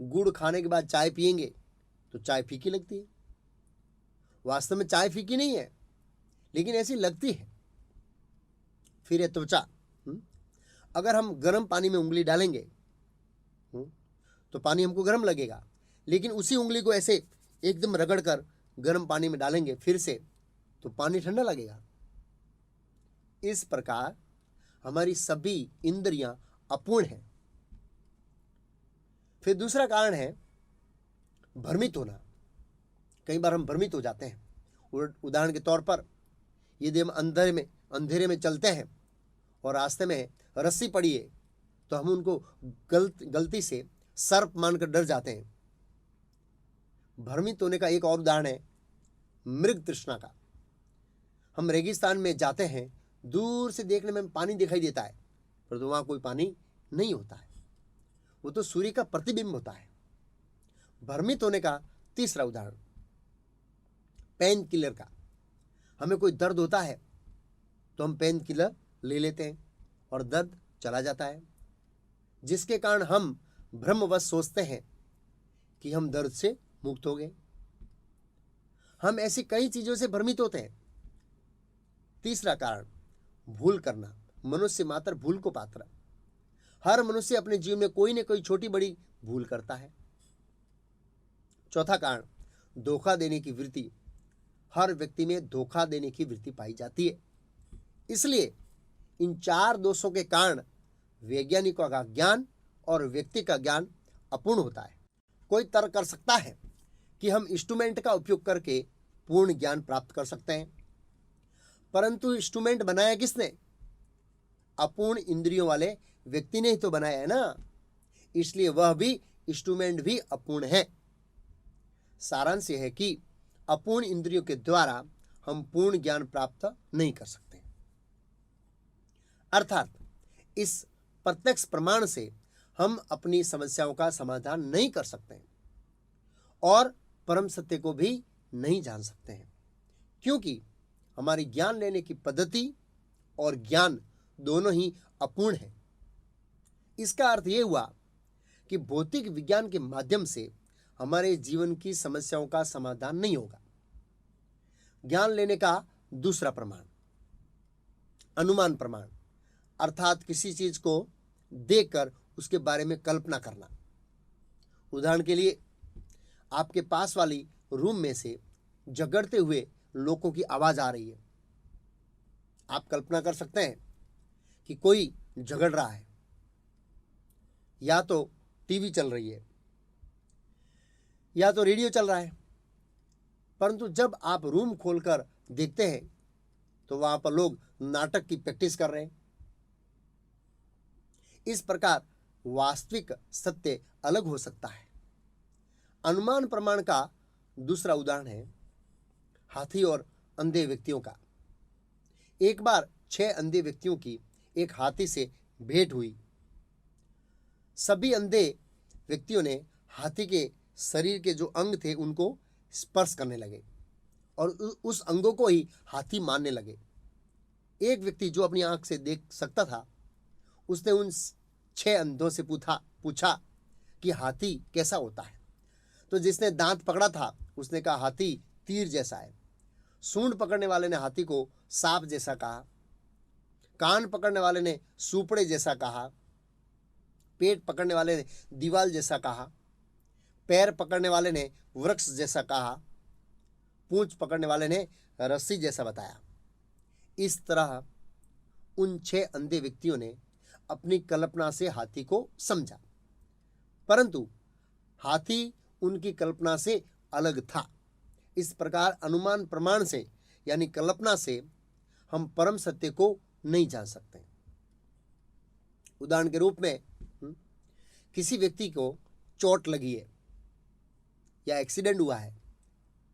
गुड़ खाने के बाद चाय पिएंगे तो चाय फीकी लगती है। वास्तव में चाय फीकी नहीं है, लेकिन ऐसी लगती है। फिर ये त्वचा, अगर हम गर्म पानी में उंगली डालेंगे तो पानी हमको गर्म लगेगा, लेकिन उसी उंगली को ऐसे एकदम रगड़ कर गर्म पानी में डालेंगे फिर से तो पानी ठंडा लगेगा। इस प्रकार हमारी सभी इंद्रियां अपूर्ण हैं। फिर दूसरा कारण है भ्रमित होना। कई बार हम भ्रमित हो जाते हैं। उदाहरण के तौर पर, यदि हम अंधेरे में चलते हैं और रास्ते में रस्सी पड़ी है तो हम उनको गलती से सर्प मानकर डर जाते हैं। भ्रमित होने का एक और उदाहरण है मृग तृष्णा का। हम रेगिस्तान में जाते हैं, दूर से देखने में पानी दिखाई देता है, परंतु वहां कोई पानी नहीं होता है, वो तो सूर्य का प्रतिबिंब होता है। भ्रमित होने का तीसरा उदाहरण पेन किलर का। हमें कोई दर्द होता है तो हम पेन किलर ले लेते हैं और दर्द चला जाता है, जिसके कारण हम भ्रमवश सोचते हैं कि हम दर्द से मुक्त हो गए। हम ऐसी कई चीजों से भ्रमित होते हैं। तीसरा कारण भूल करना। मनुष्य मात्र भूल को पात्र। हर मनुष्य अपने जीवन में कोई न कोई छोटी बड़ी भूल करता है। चौथा कारण धोखा देने की वृत्ति। हर व्यक्ति में धोखा देने की वृत्ति पाई जाती है। इसलिए इन 4 दोषों के कारण वैज्ञानिकों का ज्ञान और व्यक्ति का ज्ञान अपूर्ण होता है। कोई तर्क कर सकता है कि हम इंस्ट्रूमेंट का उपयोग करके पूर्ण ज्ञान प्राप्त कर सकते हैं, परंतु इंस्ट्रूमेंट बनाया किसने? अपूर्ण इंद्रियों वाले व्यक्ति ने ही तो बनाया है ना, इसलिए वह भी इंस्ट्रूमेंट भी अपूर्ण है। सारांश यह है कि अपूर्ण इंद्रियों के द्वारा हम पूर्ण ज्ञान प्राप्त नहीं कर सकते। अर्थात इस प्रत्यक्ष प्रमाण से हम अपनी समस्याओं का समाधान नहीं कर सकते हैं और परम सत्य को भी नहीं जान सकते हैं, क्योंकि हमारी ज्ञान लेने की पद्धति और ज्ञान दोनों ही अपूर्ण है। इसका अर्थ यह हुआ कि भौतिक विज्ञान के माध्यम से हमारे जीवन की समस्याओं का समाधान नहीं होगा। ज्ञान लेने का दूसरा प्रमाण अनुमान प्रमाण, अर्थात किसी चीज को देखकर उसके बारे में कल्पना करना। उदाहरण के लिए, आपके पास वाली रूम में से झगड़ते हुए लोगों की आवाज आ रही है। आप कल्पना कर सकते हैं कि कोई झगड़ रहा है, या तो टीवी चल रही है या तो रेडियो चल रहा है, परंतु जब आप रूम खोलकर देखते हैं तो वहां पर लोग नाटक की प्रैक्टिस कर रहे हैं। इस प्रकार वास्तविक सत्य अलग हो सकता है। अनुमान प्रमाण का दूसरा उदाहरण है हाथी और अंधे व्यक्तियों का। एक बार 6 अंधे व्यक्तियों की एक हाथी से भेंट हुई। सभी अंधे व्यक्तियों ने हाथी के शरीर के जो अंग थे उनको स्पर्श करने लगे और उस अंगों को ही हाथी मानने लगे। एक व्यक्ति जो अपनी आंख से देख सकता था, उसने उन 6 अंधों से पूछा कि हाथी कैसा होता है। तो जिसने दांत पकड़ा था उसने कहा हाथी तीर जैसा है। सूंड पकड़ने वाले ने हाथी को सांप जैसा कहा। कान पकड़ने वाले ने सुपड़े जैसा कहा। पेट पकड़ने वाले ने दीवाल जैसा कहा। पैर पकड़ने वाले ने वृक्ष जैसा कहा। पूंछ पकड़ने वाले ने रस्सी जैसा बताया। इस तरह उन 6 अंधे व्यक्तियों ने अपनी कल्पना से हाथी को समझा, परंतु हाथी उनकी कल्पना से अलग था। इस प्रकार अनुमान प्रमाण से यानी कल्पना से हम परम सत्य को नहीं जान सकते। उदाहरण के रूप में किसी व्यक्ति को चोट लगी है या एक्सीडेंट हुआ है,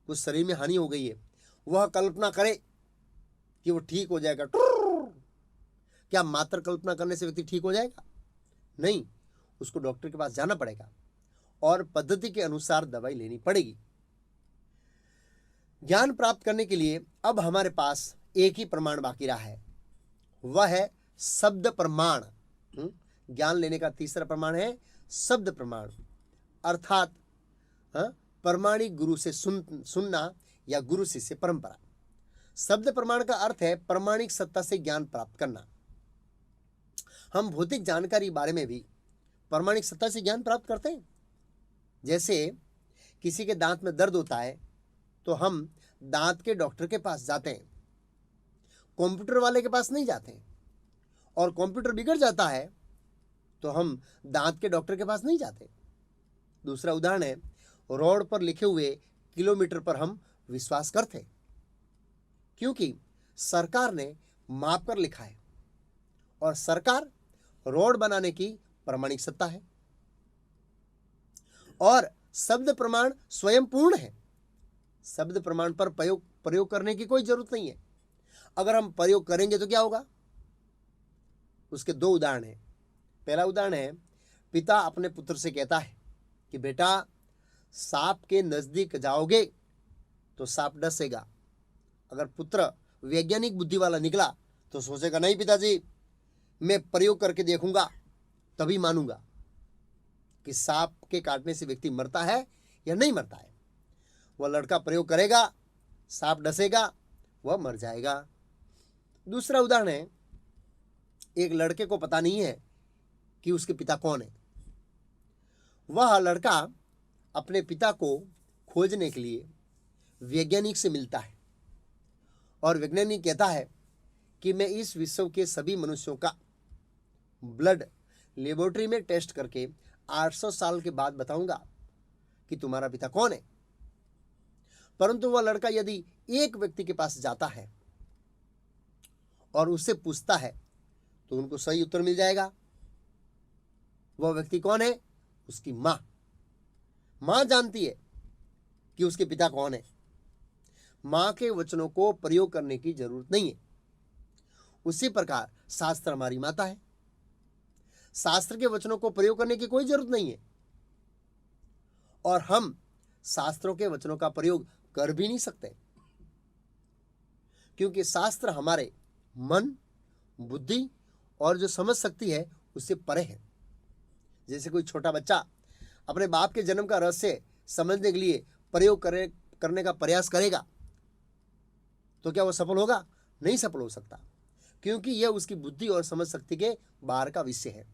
कुछ शरीर में हानि हो गई है, वह कल्पना करे कि वो ठीक हो जाएगा। क्या मात्र कल्पना करने से व्यक्ति ठीक हो जाएगा? नहीं, उसको डॉक्टर के पास जाना पड़ेगा और पद्धति के अनुसार दवाई लेनी पड़ेगी। ज्ञान प्राप्त करने के लिए अब हमारे पास एक ही प्रमाण बाकी रहा है, वह है शब्द प्रमाण। ज्ञान लेने का तीसरा प्रमाण है शब्द प्रमाण, अर्थात प्रमाणिक गुरु से सुनना या गुरु शिष्य परंपरा। शब्द प्रमाण का अर्थ है प्रमाणिक सत्ता से ज्ञान प्राप्त करना। हम भौतिक जानकारी बारे में भी प्रमाणिक सत्ता से ज्ञान प्राप्त करते हैं। जैसे किसी के दांत में दर्द होता है तो हम दांत के डॉक्टर के पास जाते हैं, कंप्यूटर वाले के पास नहीं जाते हैं। और कंप्यूटर बिगड़ जाता है तो हम दांत के डॉक्टर के पास नहीं जाते। दूसरा उदाहरण है, रोड पर लिखे हुए किलोमीटर पर हम विश्वास करते हैं, क्योंकि सरकार ने माप कर लिखा है और सरकार रोड बनाने की प्रमाणिक सत्ता है। और शब्द प्रमाण स्वयं पूर्ण है। शब्द प्रमाण पर प्रयोग करने की कोई जरूरत नहीं है। अगर हम प्रयोग करेंगे तो क्या होगा? उसके 2 उदाहरण हैं। पहला उदाहरण है, पिता अपने पुत्र से कहता है कि बेटा सांप के नजदीक जाओगे तो सांप डसेगा। अगर पुत्र वैज्ञानिक बुद्धि वाला निकला तो सोचेगा नहीं पिताजी, मैं प्रयोग करके देखूंगा तभी मानूंगा कि सांप के काटने से व्यक्ति मरता है या नहीं मरता है। वह लड़का प्रयोग करेगा, सांप डसेगा, वह मर जाएगा। दूसरा उदाहरण है, एक लड़के को पता नहीं है कि उसके पिता कौन है। वह लड़का अपने पिता को खोजने के लिए वैज्ञानिक से मिलता है और वैज्ञानिक कहता है कि मैं इस विश्व के सभी मनुष्यों का ब्लड लेबोरेटरी में टेस्ट करके 800 साल के बाद बताऊंगा कि तुम्हारा पिता कौन है। परंतु वह लड़का यदि एक व्यक्ति के पास जाता है और उससे पूछता है तो उनको सही उत्तर मिल जाएगा। वह व्यक्ति कौन है? उसकी मां। मां जानती है कि उसके पिता कौन है। मां के वचनों को प्रयोग करने की जरूरत नहीं है। उसी प्रकार शास्त्र हमारी माता है। शास्त्र के वचनों को प्रयोग करने की कोई जरूरत नहीं है और हम शास्त्रों के वचनों का प्रयोग कर भी नहीं सकते, क्योंकि शास्त्र हमारे मन, बुद्धि और जो समझ शक्ति है उससे परे है। जैसे कोई छोटा बच्चा अपने बाप के जन्म का रहस्य समझने के लिए प्रयोग करने का प्रयास करेगा तो क्या वह सफल होगा? नहीं सफल हो सकता, क्योंकि यह उसकी बुद्धि और समझ शक्ति के बाहर का विषय है।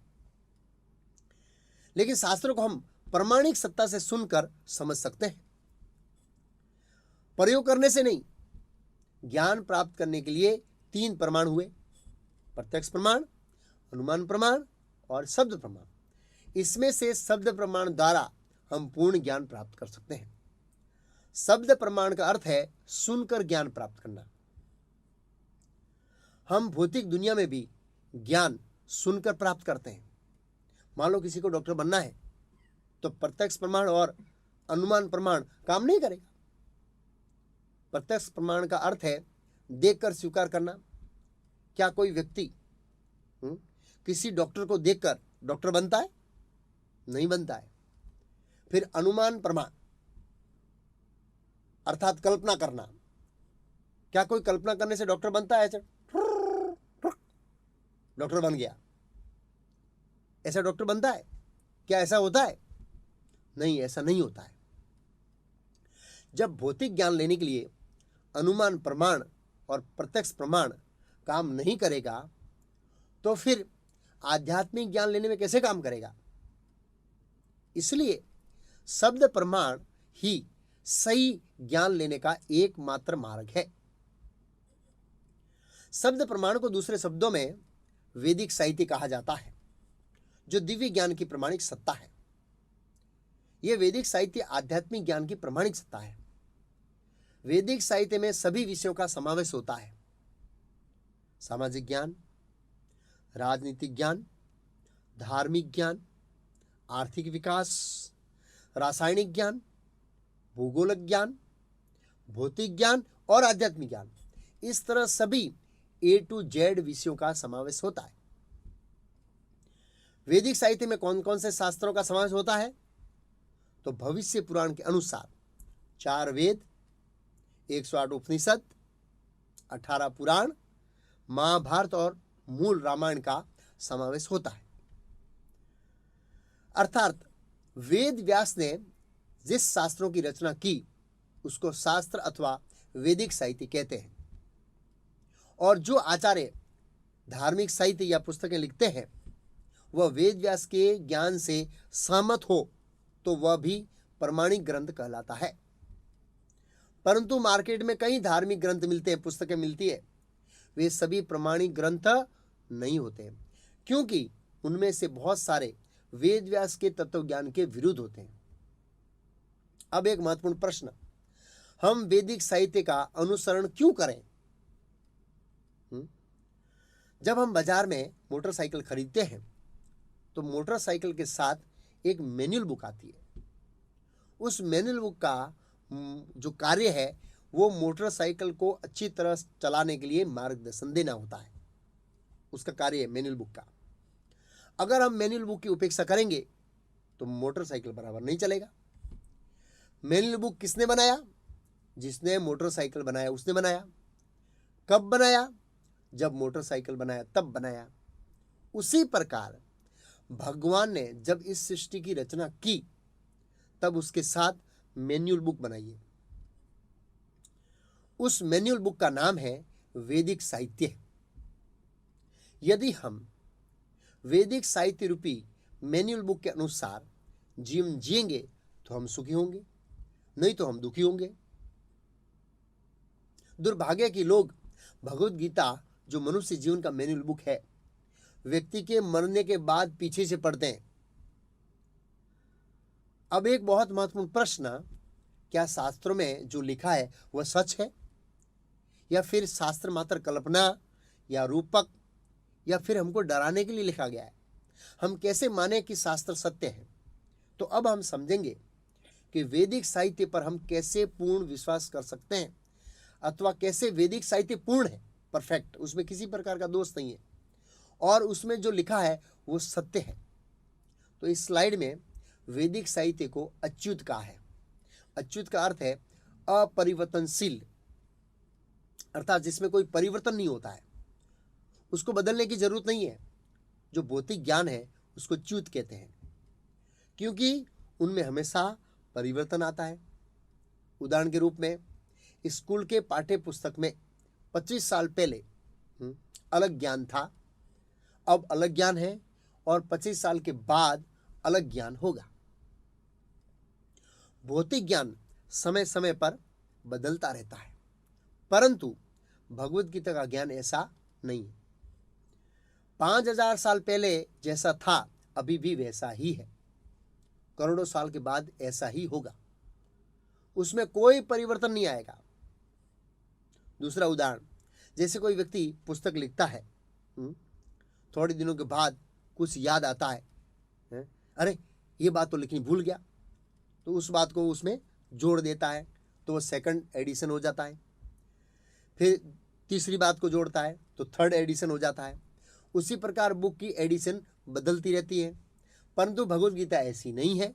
लेकिन शास्त्रों को हम प्रमाणिक सत्ता से सुनकर समझ सकते हैं, प्रयोग करने से नहीं। ज्ञान प्राप्त करने के लिए 3 प्रमाण हुए, प्रत्यक्ष प्रमाण, अनुमान प्रमाण और शब्द प्रमाण। इसमें से शब्द प्रमाण द्वारा हम पूर्ण ज्ञान प्राप्त कर सकते हैं। शब्द प्रमाण का अर्थ है सुनकर ज्ञान प्राप्त करना। हम भौतिक दुनिया में भी ज्ञान सुनकर प्राप्त करते हैं। मान लो किसी को डॉक्टर बनना है तो प्रत्यक्ष प्रमाण और अनुमान प्रमाण काम नहीं करेगा। प्रत्यक्ष प्रमाण का अर्थ है देखकर स्वीकार करना। क्या कोई व्यक्ति किसी डॉक्टर को देखकर डॉक्टर बनता है? नहीं बनता है। फिर अनुमान प्रमाण अर्थात कल्पना करना। क्या कोई कल्पना करने से डॉक्टर बनता है? डॉक्टर बन गया, ऐसा डॉक्टर बनता है? क्या ऐसा होता है? नहीं, ऐसा नहीं होता है। जब भौतिक ज्ञान लेने के लिए अनुमान प्रमाण और प्रत्यक्ष प्रमाण काम नहीं करेगा तो फिर आध्यात्मिक ज्ञान लेने में कैसे काम करेगा? इसलिए शब्द प्रमाण ही सही ज्ञान लेने का एकमात्र मार्ग है। शब्द प्रमाण को दूसरे शब्दों में वैदिक साहित्य कहा जाता है, जो दिव्य ज्ञान की प्रमाणिक सत्ता है। यह वैदिक साहित्य आध्यात्मिक ज्ञान की प्रमाणिक सत्ता है। वैदिक साहित्य में सभी विषयों का समावेश होता है: सामाजिक ज्ञान, राजनीतिक ज्ञान, धार्मिक ज्ञान, आर्थिक विकास, रासायनिक ज्ञान, भूगोलिक ज्ञान, भौतिक ज्ञान और आध्यात्मिक ज्ञान। इस तरह सभी A to Z विषयों का समावेश होता है। वैदिक साहित्य में कौन कौन से शास्त्रों का समावेश होता है? तो भविष्य पुराण के अनुसार 4 वेद, 108 उपनिषद, 18 पुराण, महाभारत और मूल रामायण का समावेश होता है। अर्थात वेद व्यास ने जिस शास्त्रों की रचना की उसको शास्त्र अथवा वैदिक साहित्य कहते हैं। और जो आचार्य धार्मिक साहित्य या पुस्तकें लिखते हैं वह वेद व्यास के ज्ञान से सहमत हो तो वह भी प्रमाणिक ग्रंथ कहलाता है। परंतु मार्केट में कई धार्मिक ग्रंथ मिलते हैं, पुस्तकें मिलती है, वे सभी प्रमाणिक ग्रंथ नहीं होते हैं, क्योंकि उनमें से बहुत सारे वेद व्यास के तत्व ज्ञान के विरुद्ध होते हैं। अब एक महत्वपूर्ण प्रश्न, हम वैदिक साहित्य का अनुसरण क्यों करें? जब हम बाजार में मोटरसाइकिल खरीदते हैं तो मोटरसाइकिल के साथ एक मैनुअल बुक आती है। उस मैनुअल बुक का जो कार्य है वो मोटरसाइकिल को अच्छी तरह चलाने के लिए मार्गदर्शन देना होता है। उसका कार्य है मैनुअल बुक का। अगर हम मैनुअल बुक की उपेक्षा करेंगे तो मोटरसाइकिल बराबर नहीं चलेगा। मैनुअल बुक किसने बनाया? जिसने मोटरसाइकिल बनाया उसने बनाया। कब बनाया? जब मोटरसाइकिल बनाया तब बनाया। उसी प्रकार भगवान ने जब इस सृष्टि की रचना की तब उसके साथ मैनुअल बुक बनाई है। उस मैनुअल बुक का नाम है वैदिक साहित्य। यदि हम वैदिक साहित्य रूपी मैनुअल बुक के अनुसार जीवन जिएंगे तो हम सुखी होंगे, नहीं तो हम दुखी होंगे। दुर्भाग्य कि लोग भगवत गीता जो मनुष्य जीवन का मैनुअल बुक है व्यक्ति के मरने के बाद पीछे से पढ़ते हैं। अब एक बहुत महत्वपूर्ण प्रश्न, क्या शास्त्रों में जो लिखा है वह सच है या फिर शास्त्र मात्र कल्पना या रूपक या फिर हमको डराने के लिए लिखा गया है? हम कैसे माने कि शास्त्र सत्य है? तो अब हम समझेंगे कि वैदिक साहित्य पर हम कैसे पूर्ण विश्वास कर सकते हैं अथवा कैसे वैदिक साहित्य पूर्ण है, परफेक्ट, उसमें किसी प्रकार का दोष नहीं है और उसमें जो लिखा है वो सत्य है। तो इस स्लाइड में वैदिक साहित्य को अच्युत कहा है। अच्युत का अर्थ है अपरिवर्तनशील, अर्थात जिसमें कोई परिवर्तन नहीं होता है, उसको बदलने की जरूरत नहीं है। जो भौतिक ज्ञान है उसको च्युत कहते हैं क्योंकि उनमें हमेशा परिवर्तन आता है। उदाहरण के रूप में स्कूल के पाठ्य पुस्तक में 25 साल पहले अलग ज्ञान था, अब अलग ज्ञान है और 25 साल के बाद अलग ज्ञान होगा। भौतिक ज्ञान समय समय पर बदलता रहता है, परंतु भगवत गीता का ज्ञान ऐसा नहीं है। 5000 साल पहले जैसा था अभी भी वैसा ही है, करोड़ों साल के बाद ऐसा ही होगा, उसमें कोई परिवर्तन नहीं आएगा। दूसरा उदाहरण, जैसे कोई व्यक्ति पुस्तक लिखता है, थोड़े दिनों के बाद कुछ याद आता है, अरे ये बात तो लिखनी भूल गया, तो उस बात को उसमें जोड़ देता है तो वो सेकंड एडिशन हो जाता है। फिर तीसरी बात को जोड़ता है तो थर्ड एडिशन हो जाता है। उसी प्रकार बुक की एडिशन बदलती रहती है, परंतु भगवत गीता ऐसी नहीं है।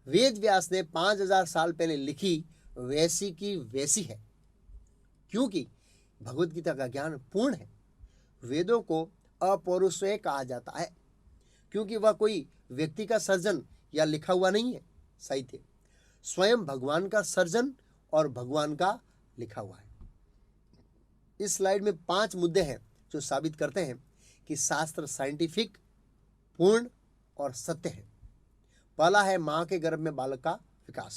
वेद व्यास ने 5000 साल पहले लिखी वैसी की वैसी है, क्योंकि भगवत गीता का ज्ञान पूर्ण है। वेदों को अपौरुषेय कहा जाता है क्योंकि वह कोई व्यक्ति का सर्जन या लिखा हुआ नहीं है साहित्य, स्वयं भगवान का सर्जन और भगवान का लिखा हुआ है। इस स्लाइड में 5 मुद्दे हैं जो साबित करते हैं कि शास्त्र साइंटिफिक, पूर्ण और सत्य है। पहला है मां के गर्भ में बालक का विकास।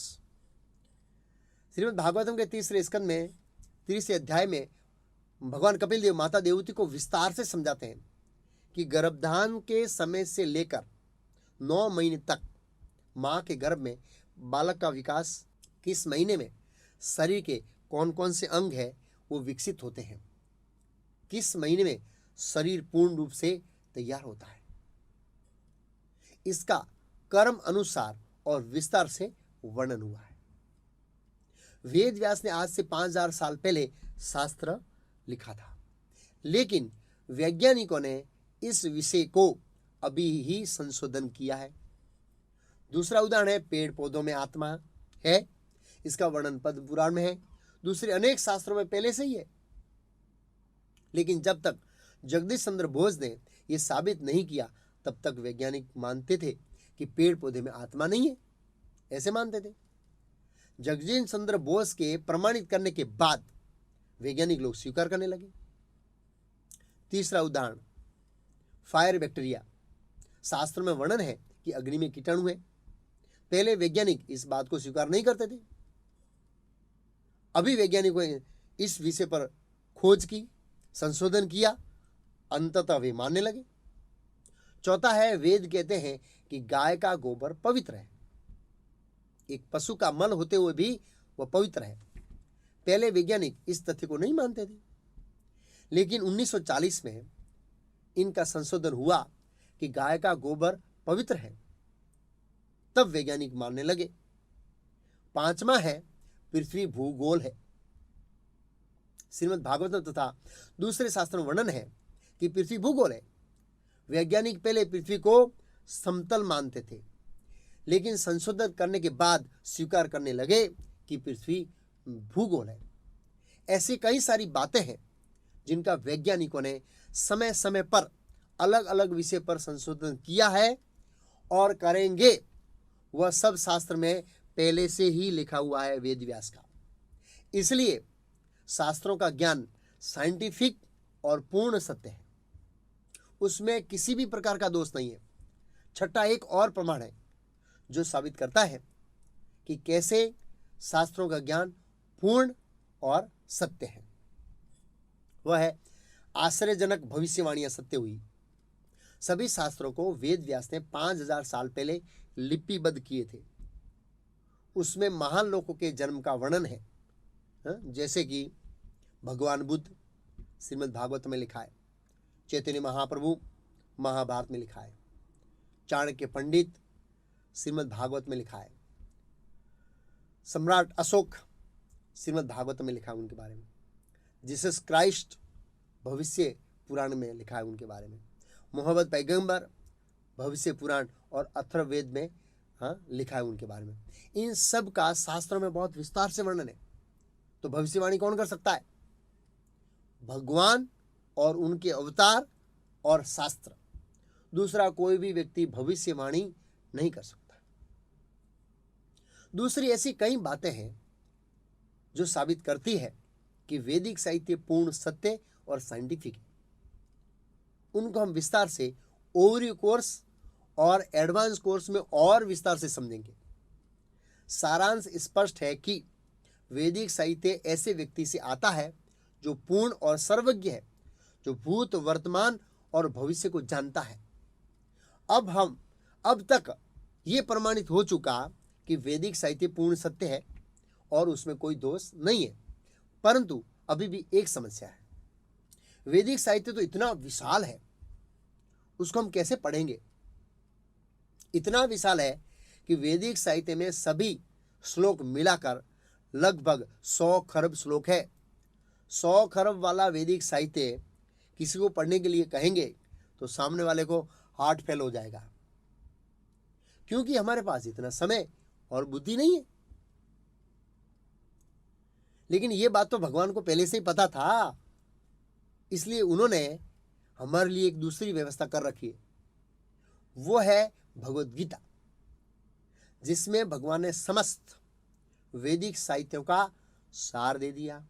श्रीमद् भागवतम के 3 स्कंद में 30 अध्याय में भगवान कपिल देव माता देवती को विस्तार से समझाते हैं कि गर्भधान के समय से लेकर 9 महीने तक मां के गर्भ में बालक का विकास, किस महीने में शरीर के कौन कौन से अंग है वो विकसित होते हैं, किस महीने में शरीर पूर्ण रूप से तैयार होता है, इसका कर्म अनुसार और विस्तार से वर्णन हुआ है। वेद व्यास ने आज से 5000 साल पहले शास्त्र लिखा था, लेकिन वैज्ञानिकों ने इस विषय को अभी ही संशोधन किया है। दूसरा उदाहरण है पेड़ पौधों में आत्मा है, इसका वर्णन पद्म पुराण में है, दूसरे अनेक शास्त्रों में पहले से ही है। लेकिन जब तक जगदीश चंद्र बोस ने यह साबित नहीं किया तब तक वैज्ञानिक मानते थे कि पेड़ पौधे में आत्मा नहीं है, ऐसे मानते थे। जगदीश चंद्र बोस के प्रमाणित करने के बाद वैज्ञानिक लोग स्वीकार करने लगे। तीसरा उदाहरण फायर बैक्टीरिया। शास्त्र में वर्णन है कि अग्नि में कीटाणु है। पहले वैज्ञानिक इस बात को स्वीकार नहीं करते थे, अभी वैज्ञानिकों ने इस विषय पर खोज की, संशोधन किया, अंततः वे मानने लगे। चौथा है वेद कहते हैं कि गाय का गोबर पवित्र है। एक पशु का मल होते हुए भी वह पवित्र है। पहले वैज्ञानिक इस तथ्य को नहीं मानते थे, लेकिन 1940 में इनका संशोधन हुआ कि गाय का गोबर पवित्र है, तब वैज्ञानिक मानने लगे। पांचवा है पृथ्वी भूगोल है। श्रीमद् भागवतम तथा दूसरे शास्त्रों में वर्णन है कि पृथ्वी भूगोल है। वैज्ञानिक पहले पृथ्वी को समतल मानते थे, लेकिन संशोधन करने के बाद स्वीकार करने लगे कि पृथ्वी भूगोल है। ऐसी कई सारी बातें हैं जिनका वैज्ञानिकों ने समय समय पर अलग अलग विषय पर संशोधन किया है और करेंगे। वह सब शास्त्र में पहले से ही लिखा हुआ है वेद व्यास का। इसलिए शास्त्रों का ज्ञान साइंटिफिक और पूर्ण सत्य है, उसमें किसी भी प्रकार का दोष नहीं है। छठा एक और प्रमाण है जो साबित करता है कि कैसे शास्त्रों का ज्ञान पूर्ण और सत्य है। वह है आश्चर्यजनक भविष्यवाणियां सत्य हुई। सभी शास्त्रों को वेद व्यास ने 5000 साल पहले लिपिबद्ध किए थे। उसमें महान लोगों के जन्म का वर्णन है, जैसे कि भगवान बुद्ध श्रीमद् भागवत में लिखा है, चैतन्य महाप्रभु महाभारत में लिखा है, चाणक्य पंडित श्रीमद् भागवत में लिखा है, सम्राट अशोक श्रीमद् भागवत में लिखा है उनके बारे में, जीसस क्राइस्ट भविष्य पुराण में लिखा है उनके बारे में, मोहम्मद पैगंबर भविष्य पुराण और अथर्ववेद में लिखा है उनके बारे में। इन सब का शास्त्रों में बहुत विस्तार से वर्णन है। तो भविष्यवाणी कौन कर सकता है? भगवान और उनके अवतार और शास्त्र। दूसरा कोई भी व्यक्ति भविष्यवाणी नहीं कर सकता। दूसरी ऐसी कई बातें हैं जो साबित करती है कि वैदिक साहित्य पूर्ण सत्य और साइंटिफिक है। उनको हम विस्तार से ओवरव्यू कोर्स और एडवांस कोर्स में और विस्तार से समझेंगे। सारांश स्पष्ट है कि वैदिक साहित्य ऐसे व्यक्ति से आता है जो पूर्ण और सर्वज्ञ है, जो भूत वर्तमान और भविष्य को जानता है। अब तक ये प्रमाणित हो चुका कि वैदिक साहित्य पूर्ण सत्य है और उसमें कोई दोष नहीं है, परंतु अभी भी एक समस्या है। वैदिक साहित्य तो इतना विशाल है, उसको हम कैसे पढ़ेंगे? इतना विशाल है कि वैदिक साहित्य में सभी श्लोक मिलाकर लगभग 100 खरब श्लोक है। 100 खरब वाला वैदिक साहित्य किसी को पढ़ने के लिए कहेंगे तो सामने वाले को हार्ट फेल हो जाएगा, क्योंकि हमारे पास इतना समय और बुद्धि नहीं है। लेकिन ये बात तो भगवान को पहले से ही पता था, इसलिए उन्होंने हमारे लिए एक दूसरी व्यवस्था कर रखी है, वो है भगवत गीता, जिसमें भगवान ने समस्त वैदिक साहित्यों का सार दे दिया।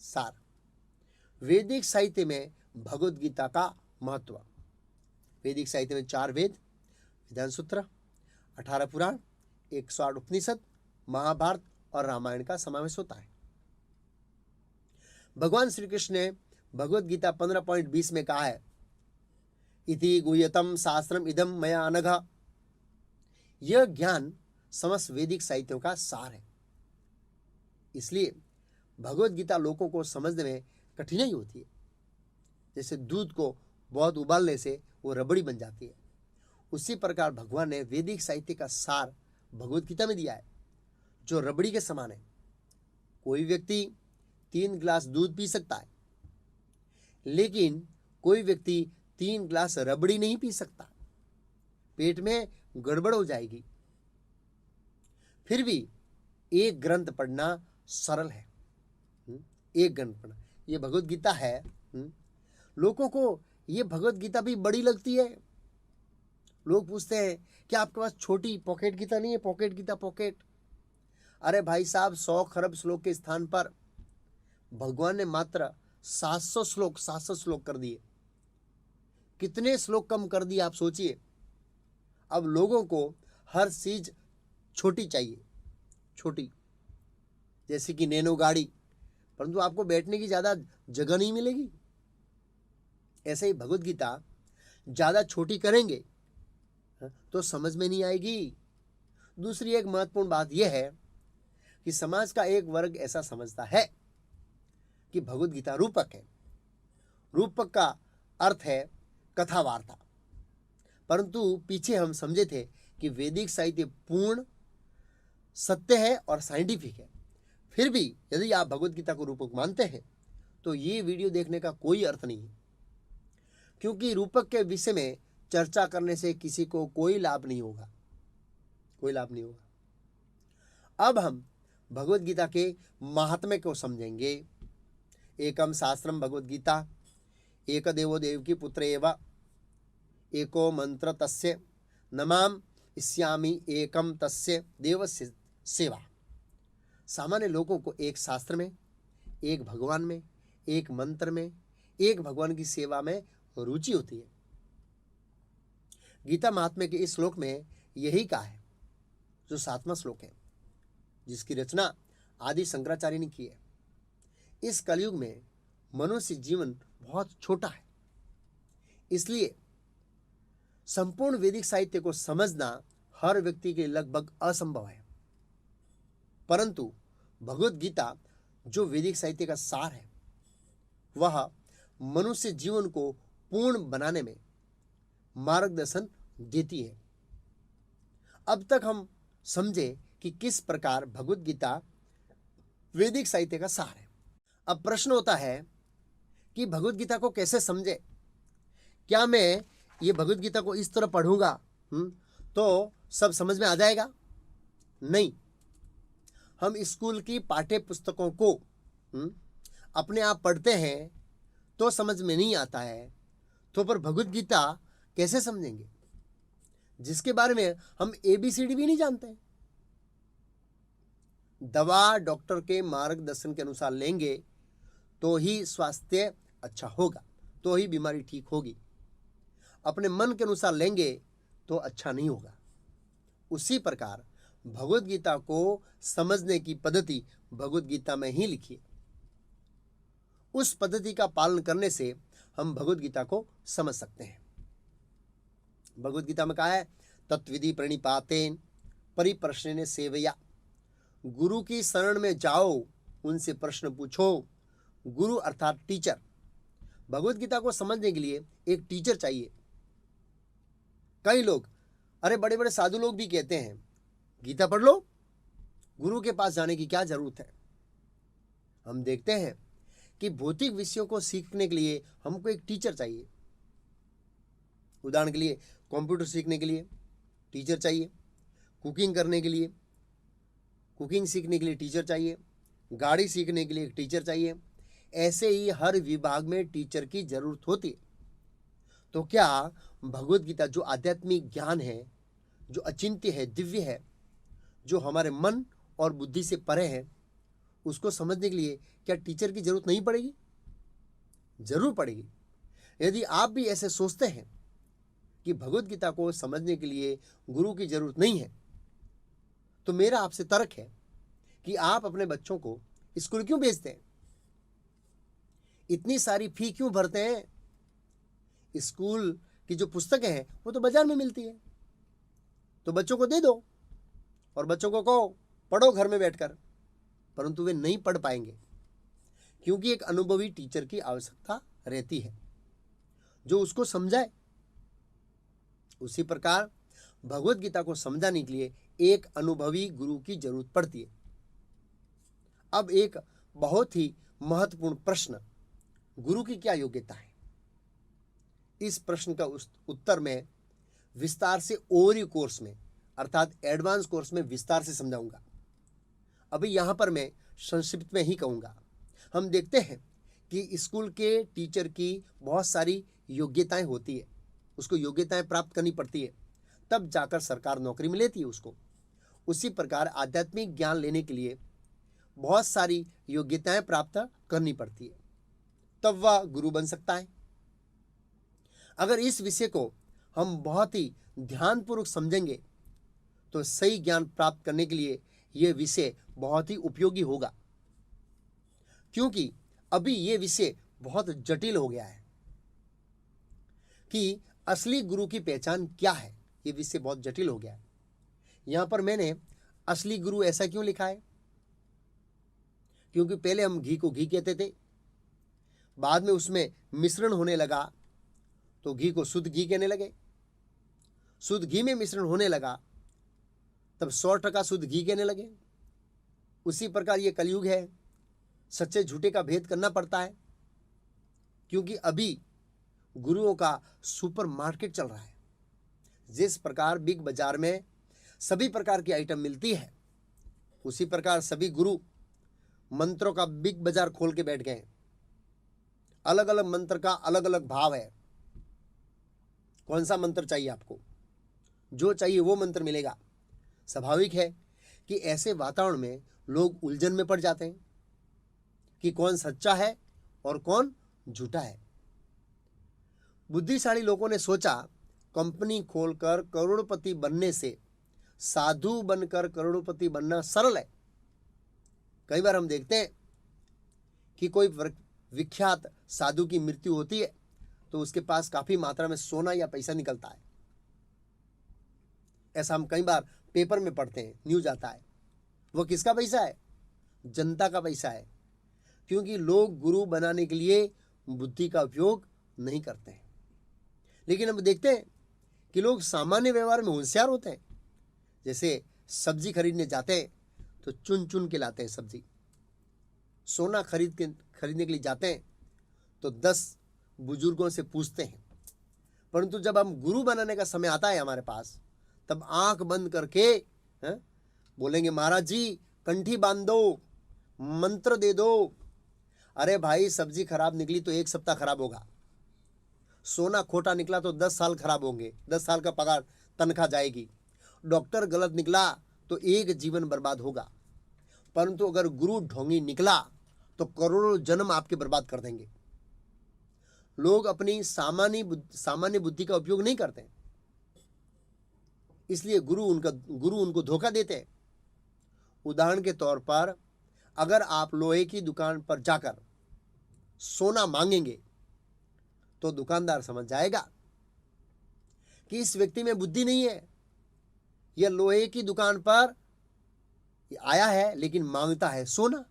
सार वैदिक साहित्य में भगवत गीता का महत्व। वैदिक साहित्य में 4 वेद, विधान सूत्र, 18 पुराण, 108 उपनिषद, महाभारत और रामायण का समावेश होता है। भगवान श्री कृष्ण ने भगवत गीता 15.20 में कहा है, इति गुह्यतम शास्त्रम इदम मया अनघ। यह ज्ञान समस्त वैदिक साहित्यों का सार है। इसलिए भगवत गीता लोगों को समझने में कठिनाई होती है। जैसे दूध को बहुत उबालने से वो रबड़ी बन जाती है, उसी प्रकार भगवान ने वैदिक साहित्य का सार भगवत गीता में दिया है, जो रबड़ी के समान है। कोई व्यक्ति 3 गिलास दूध पी सकता है, लेकिन कोई व्यक्ति 3 गिलास रबड़ी नहीं पी सकता, पेट में गड़बड़ हो जाएगी। फिर भी एक ग्रंथ पढ़ना सरल है। एक ग्रंथ पढ़ना, ये भगवत गीता है। लोगों को ये भगवत गीता भी बड़ी लगती है। लोग पूछते हैं कि आपके पास छोटी पॉकेट गीता नहीं है? Pocket Gita, pocket. अरे भाई साहब, 100 खरब श्लोक के स्थान पर भगवान ने मात्र 700 श्लोक कर दिए। कितने श्लोक कम कर दिए आप सोचिए। अब लोगों को हर चीज छोटी चाहिए, छोटी, जैसे कि नैनो गाड़ी, परंतु आपको बैठने की ज्यादा जगह नहीं मिलेगी। ऐसे ही भगवत गीता ज्यादा छोटी करेंगे तो समझ में नहीं आएगी। दूसरी एक महत्वपूर्ण बात यह है कि समाज का एक वर्ग ऐसा समझता है कि भगवत गीता रूपक है। रूपक का अर्थ है कथा वार्ता, परंतु पीछे हम समझे थे कि वैदिक साहित्य पूर्ण सत्य है और साइंटिफिक है। फिर भी यदि आप भगवत गीता को रूपक मानते हैं तो ये वीडियो देखने का कोई अर्थ नहीं है, क्योंकि रूपक के विषय में चर्चा करने से किसी को कोई लाभ नहीं होगा, कोई लाभ नहीं होगा। अब हम भगवत गीता के महात्म्य को समझेंगे। एकम शास्त्रम भगवत गीता, एक देवो देवकी पुत्र एव, एको मंत्र तस्य, नमाम इस्यामि एकम तस्य देवस्य सेवा। सामान्य लोगों को एक शास्त्र में, एक भगवान में, एक मंत्र में, एक भगवान की सेवा में रुचि होती है। गीता महात्म्य के इस श्लोक में यही कहा है, जो 7वां श्लोक है, जिसकी रचना आदि शंकराचार्य ने की है। इस कलयुग में मनुष्य जीवन बहुत छोटा है, इसलिए संपूर्ण वैदिक साहित्य को समझना हर व्यक्ति के लगभग असंभव है। परंतु भगवत गीता जो वैदिक साहित्य का सार है, वह मनुष्य जीवन को पूर्ण बनाने में मार्गदर्शन देती है। अब तक हम समझे कि किस प्रकार भगवत गीता वैदिक साहित्य का सार है। अब प्रश्न होता है कि भगवत गीता को कैसे समझे। क्या मैं ये भगवत गीता को इस तरह पढ़ूंगा तो सब समझ में आ जाएगा? नहीं। हम स्कूल की पाठ्य पुस्तकों को अपने आप पढ़ते हैं तो समझ में नहीं आता है, तो पर भगवत गीता कैसे समझेंगे, जिसके बारे में हम ABCD भी नहीं जानते। दवा डॉक्टर के मार्गदर्शन के अनुसार लेंगे तो ही स्वास्थ्य अच्छा होगा, तो ही बीमारी ठीक होगी। अपने मन के अनुसार लेंगे तो अच्छा नहीं होगा। उसी प्रकार भगवत गीता को समझने की पद्धति भगवत गीता में ही लिखी है। उस पद्धति का पालन करने से हम भगवत गीता को समझ सकते हैं। भगवत गीता में कहा है, तत्विधि प्रणिपातेन परिप्रश्नेन सेवया। गुरु की शरण में जाओ, उनसे प्रश्न पूछो। गुरु अर्थात टीचर। भगवत गीता को समझने के लिए एक टीचर चाहिए। कई लोग, अरे बड़े बड़े साधु लोग भी कहते हैं गीता पढ़ लो, गुरु के पास जाने की क्या जरूरत है। हम देखते हैं कि भौतिक विषयों को सीखने के लिए हमको एक टीचर चाहिए। उदाहरण के लिए कंप्यूटर सीखने के लिए टीचर चाहिए, कुकिंग करने के लिए कुकिंग सीखने के लिए टीचर चाहिए, गाड़ी सीखने के लिए एक टीचर चाहिए। ऐसे ही हर विभाग में टीचर की जरूरत होती है। तो क्या भगवत गीता जो आध्यात्मिक ज्ञान है, जो अचिंत्य है, दिव्य है, जो हमारे मन और बुद्धि से परे है, उसको समझने के लिए क्या टीचर की जरूरत नहीं पड़ेगी? जरूर पड़ेगी। यदि आप भी ऐसे सोचते हैं कि भगवत गीता को समझने के लिए गुरु की जरूरत नहीं है, तो मेरा आपसे तर्क है कि आप अपने बच्चों को स्कूल क्यों भेजते हैं? इतनी सारी फी क्यों भरते हैं? स्कूल की जो पुस्तकें हैं वो तो बाजार में मिलती है, तो बच्चों को दे दो और बच्चों को कहो पढ़ो घर में बैठकर। परंतु वे नहीं पढ़ पाएंगे, क्योंकि एक अनुभवी टीचर की आवश्यकता रहती है जो उसको समझाए। उसी प्रकार भगवत गीता को समझाने के लिए एक अनुभवी गुरु की जरूरत पड़ती है। अब एक बहुत ही महत्वपूर्ण प्रश्न, गुरु की क्या योग्यता है? इस प्रश्न का उत्तर मैं विस्तार से ओवरव्यू कोर्स में अर्थात एडवांस कोर्स में विस्तार से समझाऊंगा। अभी यहाँ पर मैं संक्षिप्त में ही कहूँगा। हम देखते हैं कि स्कूल के टीचर की बहुत सारी योग्यताएं होती है, उसको योग्यताएं प्राप्त करनी पड़ती है, तब जाकर सरकार नौकरी में लेती है उसको। उसी प्रकार आध्यात्मिक ज्ञान लेने के लिए बहुत सारी योग्यताएं प्राप्त करनी पड़ती है, तब वह गुरु बन सकता है। अगर इस विषय को हम बहुत ही ध्यानपूर्वक समझेंगे तो सही ज्ञान प्राप्त करने के लिए यह विषय बहुत ही उपयोगी होगा, क्योंकि अभी यह विषय बहुत जटिल हो गया है कि असली गुरु की पहचान क्या है। यह विषय बहुत जटिल हो गया है। यहां पर मैंने असली गुरु ऐसा क्यों लिखा है? क्योंकि पहले हम घी को घी कहते थे, बाद में उसमें मिश्रण होने लगा तो घी को शुद्ध घी कहने लगे, शुद्ध घी में मिश्रण होने लगा तब 100% शुद्ध घी कहने लगे। उसी प्रकार ये कलयुग है, सच्चे झूठे का भेद करना पड़ता है, क्योंकि अभी गुरुओं का सुपर मार्केट चल रहा है। जिस प्रकार बिग बाजार में सभी प्रकार की आइटम मिलती है, उसी प्रकार सभी गुरु मंत्रों का बिग बाजार खोल के बैठ गए। अलग अलग मंत्र का अलग अलग भाव है। कौन सा मंत्र चाहिए आपको? जो चाहिए वो मंत्र मिलेगा। स्वाभाविक है कि ऐसे वातावरण में लोग उलझन में पड़ जाते हैं कि कौन सच्चा है और कौन झूठा है। बुद्धिशाली लोगों ने सोचा कंपनी खोलकर करोड़पति बनने से साधु बनकर करोड़पति बनना सरल है। कई बार हम देखते हैं कि कोई विख्यात साधु की मृत्यु होती है तो उसके पास काफी मात्रा में सोना या पैसा निकलता है। ऐसा हम कई बार पेपर में पढ़ते हैं, न्यूज आता है। वो किसका पैसा है? जनता का पैसा है, क्योंकि लोग गुरु बनाने के लिए बुद्धि का उपयोग नहीं करते हैं। लेकिन हम देखते हैं कि लोग सामान्य व्यवहार में होशियार होते हैं। जैसे सब्जी खरीदने जाते हैं तो चुन चुन के लाते हैं सब्जी। सोना खरीदने के लिए जाते हैं तो 10 बुजुर्गों से पूछते हैं। परंतु जब हम गुरु बनाने का समय आता है हमारे पास, तब आंख बंद करके बोलेंगे महाराज जी कंठी बांध दो, मंत्र दे दो। अरे भाई, सब्जी खराब निकली तो 1 सप्ताह खराब होगा, सोना खोटा निकला तो 10 साल खराब होंगे, 10 साल का पगार तनख्वाह जाएगी, डॉक्टर गलत निकला तो 1 जीवन बर्बाद होगा। परंतु अगर गुरु ढोंगी निकला तो करोड़ों जन्म आपके बर्बाद कर देंगे। लोग अपनी सामान्य बुद्धि का उपयोग नहीं करते, इसलिए गुरु उनको धोखा देते हैं। उदाहरण के तौर पर अगर आप लोहे की दुकान पर जाकर सोना मांगेंगे तो दुकानदार समझ जाएगा कि इस व्यक्ति में बुद्धि नहीं है। यह लोहे की दुकान पर आया है लेकिन मांगता है सोना।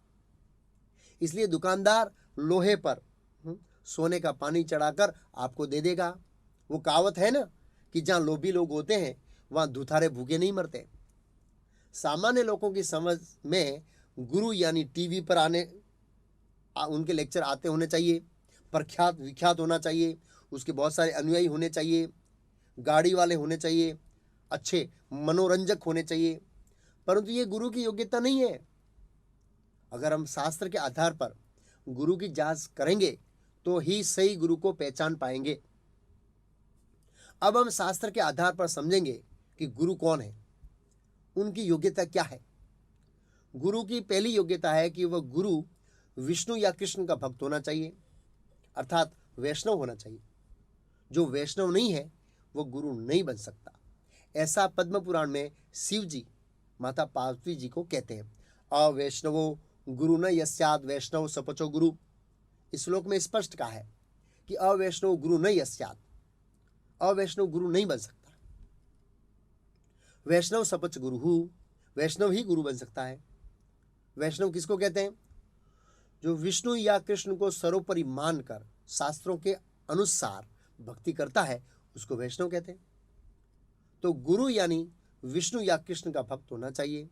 इसलिए दुकानदार लोहे पर सोने का पानी चढ़ाकर आपको दे देगा। वो कहावत है ना कि जहां लोभी लोग होते हैं वहां दुधारे भूखे नहीं मरते। सामान्य लोगों की समझ में गुरु यानी टीवी पर उनके लेक्चर आते होने चाहिए, प्रख्यात विख्यात होना चाहिए, उसके बहुत सारे अनुयायी होने चाहिए, गाड़ी वाले होने चाहिए, अच्छे मनोरंजक होने चाहिए। परंतु ये गुरु की योग्यता नहीं है। अगर हम शास्त्र के आधार पर गुरु की जांच करेंगे तो ही सही गुरु को पहचान पाएंगे। अब हम शास्त्र के आधार पर समझेंगे कि गुरु कौन है, उनकी योग्यता क्या है। गुरु की पहली योग्यता है कि वह गुरु विष्णु या कृष्ण का भक्त होना चाहिए, अर्थात वैष्णव होना चाहिए। जो वैष्णव नहीं है वह गुरु नहीं बन सकता। ऐसा पद्म पुराण में शिव जी माता पार्वती जी को कहते हैं, अवैष्णवो गुरु न यस्याद वैष्णव सपचो गुरु। इस श्लोक में स्पष्ट कहा है कि अवैष्णव गुरु न यस्याद, अवैष्णव गुरु नहीं बन सकता। वैष्णव सपच गुरु, वैष्णव ही गुरु बन सकता है। वैष्णव किसको कहते हैं? जो विष्णु या कृष्ण को सर्वोपरि मानकर शास्त्रों के अनुसार भक्ति करता है उसको वैष्णव कहते हैं। तो गुरु यानी विष्णु या कृष्ण का भक्त होना चाहिए,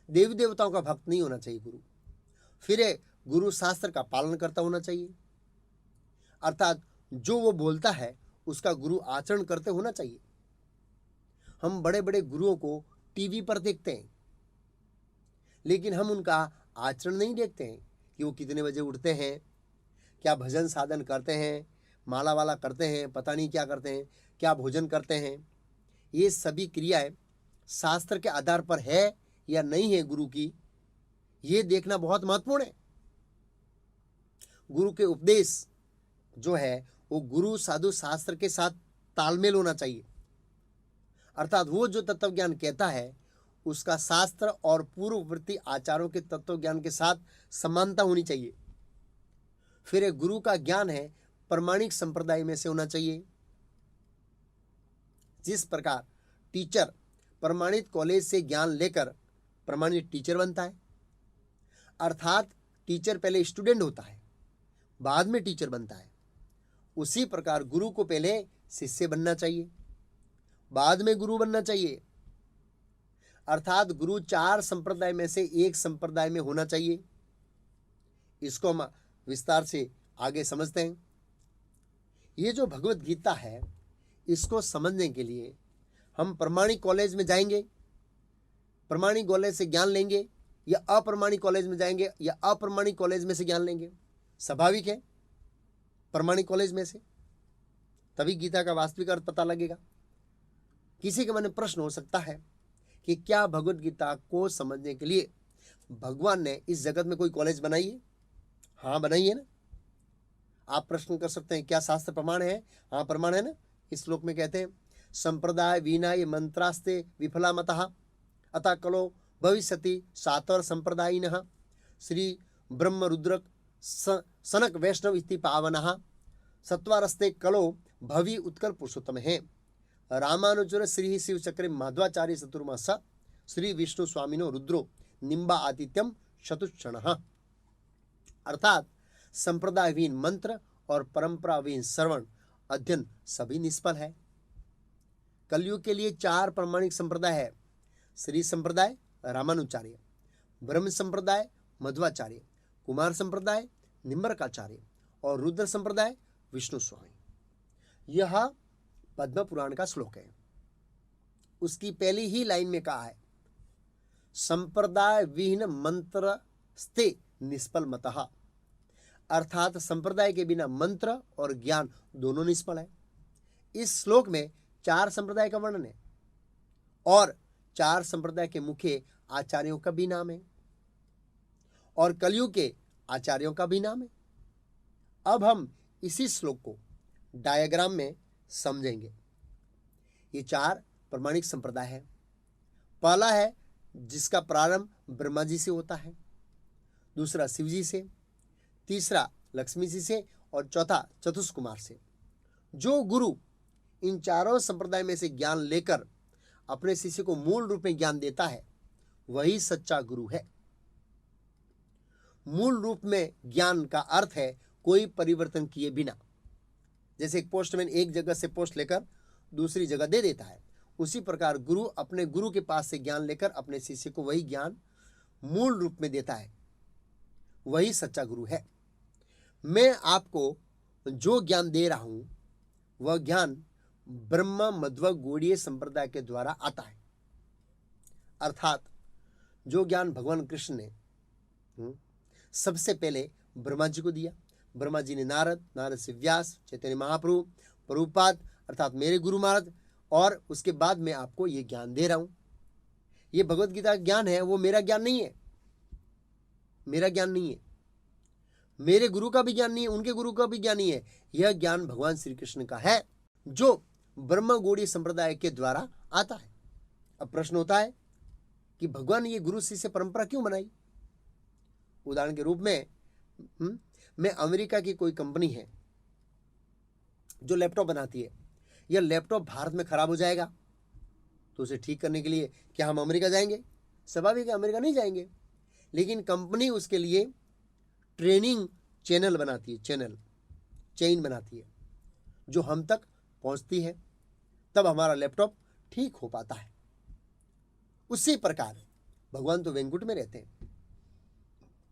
देवी देवताओं का भक्त नहीं होना चाहिए गुरु। फिर गुरु शास्त्र का पालन करता होना चाहिए, अर्थात जो वो बोलता है उसका गुरु आचरण करते होना चाहिए। हम बड़े बड़े गुरुओं को टीवी पर देखते हैं, लेकिन हम उनका आचरण नहीं देखते हैं कि वो कितने बजे उठते हैं, क्या भजन साधन करते हैं, माला वाला करते हैं, पता नहीं क्या करते हैं, क्या भोजन करते हैं। ये सभी क्रियाएं शास्त्र के आधार पर है या नहीं है गुरु की, ये देखना बहुत महत्वपूर्ण है। गुरु के उपदेश जो है वो गुरु साधु शास्त्र के साथ तालमेल होना चाहिए, अर्थात वो जो तत्व ज्ञान कहता है उसका शास्त्र और पूर्ववर्ती आचारों के तत्व ज्ञान के साथ समानता होनी चाहिए। फिर एक गुरु का ज्ञान है प्रमाणिक संप्रदाय में से होना चाहिए। जिस प्रकार टीचर प्रमाणित कॉलेज से ज्ञान लेकर प्रमाणित टीचर बनता है, अर्थात टीचर पहले स्टूडेंट होता है बाद में टीचर बनता है, उसी प्रकार गुरु को पहले शिष्य बनना चाहिए बाद में गुरु बनना चाहिए। अर्थात गुरु 4 संप्रदाय में से एक संप्रदाय में होना चाहिए। इसको हम विस्तार से आगे समझते हैं। ये जो भगवत गीता है इसको समझने के लिए हम प्रमाणिक कॉलेज में जाएंगे, प्रमाणिक कॉलेज से ज्ञान लेंगे, या अप्रमाणिक कॉलेज में जाएंगे या अप्रमाणिक कॉलेज में से ज्ञान लेंगे। स्वाभाविक है प्रमाणिक कॉलेज में से, तभी गीता का वास्तविक अर्थ पता लगेगा। किसी के मन में प्रश्न हो सकता है कि क्या भगवत गीता को समझने के लिए भगवान ने इस जगत में कोई कॉलेज बनाई है? हाँ बनाई है ना। आप प्रश्न कर सकते हैं क्या शास्त्र प्रमाण है? हाँ प्रमाण है ना। इस श्लोक में कहते हैं संप्रदाय विनय मंत्रास्ते विफला मतः अतः कलो भविष्यति सातर संप्रदायिनः श्री ब्रह्म रुद्रक सनक वैष्णव इति पावनः सत्वारस्ते कलो भवि उत्कल पुरुषोत्तम है रामानुजर श्री शिव चक्रे माध्वाचार्य चतुर्मा स श्री विष्णु स्वामिनो रुद्रो निम्बा आदित्यम चतुक्षण। अर्थात संप्रदायहीन मंत्र और परंपराहीन श्रवण अध्ययन सभी निष्फल है। कलयुग के लिए 4 प्रमाणिक संप्रदाय है, श्री संप्रदाय रामानुचार्य, ब्रह्म संप्रदाय मध्वाचार्य, कुमार संप्रदाय निम्बरकाचार्य और रुद्र संप्रदाय विष्णु स्वामी। यह पद्म पुराण का श्लोक है। उसकी पहली ही लाइन में कहा है संप्रदाय विहीन मंत्र स्ते निष्फल मतः, अर्थात संप्रदाय के बिना मंत्र और ज्ञान दोनों निष्फल है। इस श्लोक में 4 संप्रदाय का वर्णन है और 4 संप्रदाय के मुख्य आचार्यों का भी नाम है और कलयुग के आचार्यों का भी नाम है। अब हम इसी श्लोक को डायग्राम में समझेंगे। ये 4 प्रमाणिक संप्रदाय है। पहला है जिसका प्रारंभ ब्रह्मा जी से होता है, दूसरा शिव जी से, तीसरा लक्ष्मी जी से और चौथा चतुष कुमार से। जो गुरु इन 4 संप्रदाय में से ज्ञान लेकर अपने शिष्य को मूल रूप में ज्ञान देता है वही सच्चा गुरु है। मूल रूप में ज्ञान का अर्थ है कोई परिवर्तन किए बिना। जैसे एक पोस्टमैन एक जगह से पोस्ट लेकर दूसरी जगह दे देता है, उसी प्रकार गुरु अपने गुरु के पास से ज्ञान लेकर अपने शिष्य को वही ज्ञान मूल रूप में देता है, वही सच्चा गुरु है। मैं आपको जो ज्ञान दे रहा हूं वह ज्ञान ब्रह्म मध्व गौड़ीय संप्रदाय के द्वारा आता है। अर्थात जो ज्ञान भगवान कृष्ण ने सबसे पहले ब्रह्मा जी को दिया, ब्रह्मा जी ने नारद, नारद से व्यास, चैतन्य महाप्रभु, प्रभुपाद अर्थात मेरे गुरु महाराज, और उसके बाद मैं आपको ये ज्ञान दे रहा हूं। ये भगवत गीता का ज्ञान है, वो मेरा ज्ञान नहीं है, मेरा ज्ञान नहीं है, मेरे गुरु का भी ज्ञान नहीं है, उनके गुरु का भी ज्ञान नहीं है। यह ज्ञान भगवान श्री कृष्ण का है, जो ब्रह्म गौड़ीय संप्रदाय के द्वारा आता है। अब प्रश्न होता है कि भगवान ये गुरु शिष्य परंपरा क्यों बनाई? उदाहरण के रूप में मैं अमेरिका की कोई कंपनी है जो लैपटॉप बनाती है, यह लैपटॉप भारत में खराब हो जाएगा तो उसे ठीक करने के लिए क्या हम अमेरिका जाएंगे? स्वाभाविक है, अमेरिका नहीं जाएंगे। लेकिन कंपनी उसके लिए ट्रेनिंग चैनल बनाती है, चेन बनाती है, जो हम तक पहुंचती है, तब हमारा लैपटॉप ठीक हो पाता है। उसी प्रकार भगवान तो वैकुंठ में रहते हैं,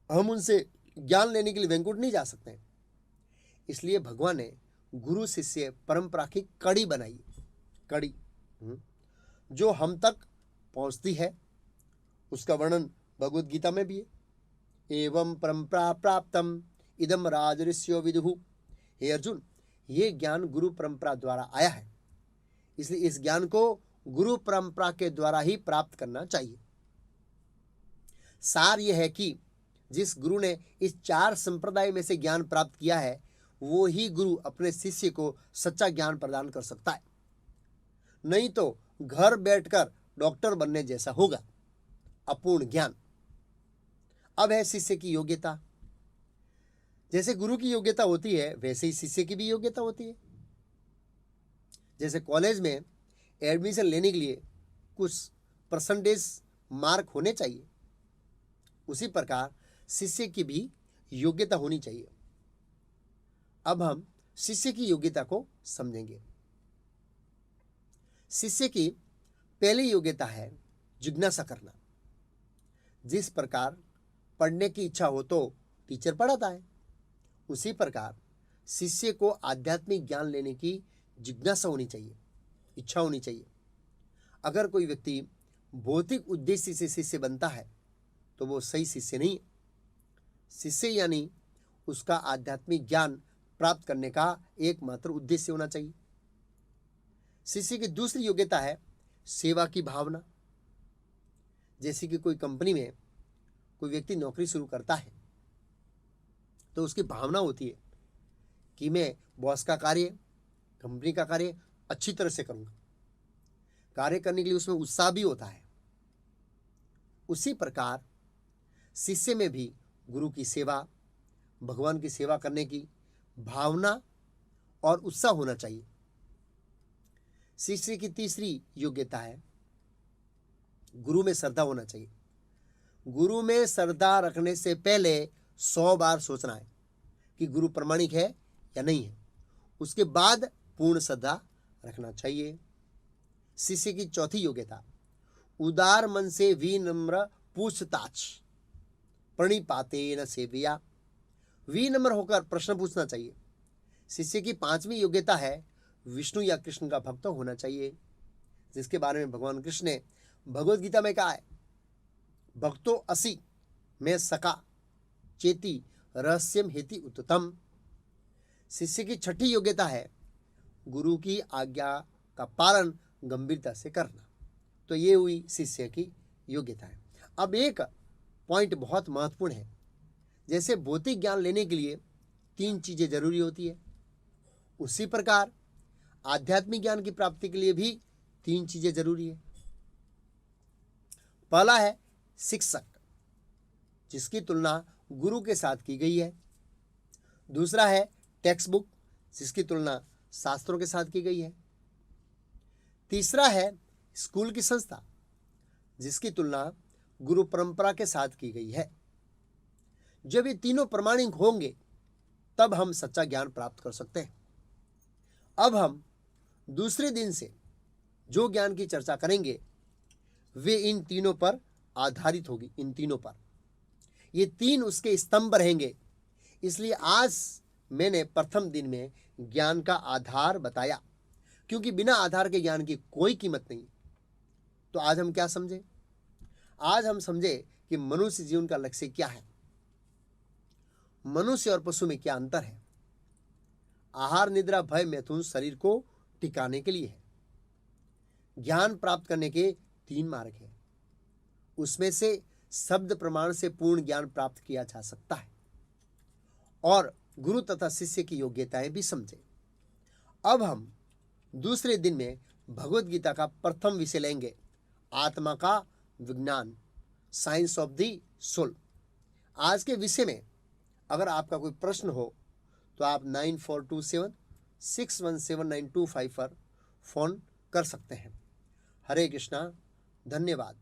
हम उनसे ज्ञान लेने के लिए वैकुंठ नहीं जा सकते हैं। इसलिए भगवान ने गुरु शिष्य परंपरा की कड़ी बनाई, कड़ी जो हम तक पहुंचती है। उसका वर्णन भगवद गीता में भी है। एवं परंपरा प्राप्तम इदम राजऋषियो विदुहु। हे अर्जुन, ये ज्ञान गुरु परंपरा द्वारा आया है, इसलिए इस ज्ञान को गुरु परंपरा के द्वारा ही प्राप्त करना चाहिए। सार यह है कि जिस गुरु ने इस 4 संप्रदाय में से ज्ञान प्राप्त किया है, वो ही गुरु अपने शिष्य को सच्चा ज्ञान प्रदान कर सकता है, नहीं तो घर बैठकर डॉक्टर बनने जैसा होगा, अपूर्ण ज्ञान। अब है शिष्य की योग्यता। जैसे गुरु की योग्यता होती है, वैसे ही शिष्य की भी योग्यता होती है। जैसे कॉलेज में एडमिशन लेने के लिए कुछ परसेंटेज मार्क होने चाहिए, उसी प्रकार शिष्य की भी योग्यता होनी चाहिए। अब हम शिष्य की योग्यता को समझेंगे। शिष्य की पहली योग्यता है जिज्ञासा करना। जिस प्रकार पढ़ने की इच्छा हो तो टीचर पढ़ाता है, उसी प्रकार शिष्य को आध्यात्मिक ज्ञान लेने की जिज्ञासा होनी चाहिए, इच्छा होनी चाहिए। अगर कोई व्यक्ति भौतिक उद्देश्य से शिष्य बनता है तो वो सही शिष्य नहीं है। शिष्य यानी उसका आध्यात्मिक ज्ञान प्राप्त करने का एकमात्र उद्देश्य होना चाहिए। शिष्य की दूसरी योग्यता है सेवा की भावना। जैसे कि कोई कंपनी में कोई व्यक्ति नौकरी शुरू करता है तो उसकी भावना होती है कि मैं बॉस का कार्य, कंपनी का कार्य अच्छी तरह से करूंगा। कार्य करने के लिए उसमें उत्साह भी होता है। उसी प्रकार शिष्य में भी गुरु की सेवा, भगवान की सेवा करने की भावना और उत्साह होना चाहिए। शिष्य की तीसरी योग्यता है गुरु में श्रद्धा होना चाहिए। गुरु में श्रद्धा रखने से पहले 100 बार सोचना है कि गुरु प्रमाणिक है या नहीं है, उसके बाद पूर्ण श्रद्धा रखना चाहिए। शिष्य की चौथी योग्यता उदार मन से विनम्र पूछताछ, प्रणिपातेन सेव्या। विनम्र होकर प्रश्न पूछना चाहिए। शिष्य की 5वीं योग्यता है विष्णु या कृष्ण का भक्त होना चाहिए, जिसके बारे में भगवान कृष्ण ने भगवद गीता में कहा है, भक्तो असि मैं सका चेती रहस्यम हेति उत्तम। शिष्य की 6ठी योग्यता है गुरु की आज्ञा का पालन गंभीरता से करना। तो ये हुई शिष्य की योग्यता है। अब एक पॉइंट बहुत महत्वपूर्ण है। जैसे भौतिक ज्ञान लेने के लिए 3 चीजें जरूरी होती है, उसी प्रकार आध्यात्मिक ज्ञान की प्राप्ति के लिए भी 3 चीजें जरूरी है। पहला है शिक्षक, जिसकी तुलना गुरु के साथ की गई है। दूसरा है टेक्स्ट बुक, जिसकी तुलना शास्त्रों के साथ की गई है। तीसरा है स्कूल की संस्था, जिसकी तुलना गुरु परंपरा के साथ की गई है। जब ये तीनों प्रमाणिक होंगे तब हम सच्चा ज्ञान प्राप्त कर सकते हैं। अब हम दूसरे दिन से जो ज्ञान की चर्चा करेंगे वे इन तीनों पर आधारित होगी। इन तीनों पर ये 3 उसके स्तंभ रहेंगे। इसलिए आज मैंने प्रथम दिन में ज्ञान का आधार बताया, क्योंकि बिना आधार के ज्ञान की कोई कीमत नहीं। तो आज हम क्या समझे? आज हम समझे कि मनुष्य जीवन का लक्ष्य क्या है, मनुष्य और पशु में क्या अंतर है। आहार, निद्रा, भय, मैथुन शरीर को टिकाने के लिए है। ज्ञान प्राप्त करने के 3 मार्ग हैं, उसमें से शब्द प्रमाण से पूर्ण ज्ञान प्राप्त किया जा सकता है। और गुरु तथा शिष्य की योग्यताएं भी समझे। अब हम दूसरे दिन में भगवत गीता का प्रथम विषय लेंगे, आत्मा का विज्ञान, साइंस ऑफ द सोल। आज के विषय में अगर आपका कोई प्रश्न हो तो आप 9427617925 पर फोन कर सकते हैं। हरे कृष्णा, धन्यवाद।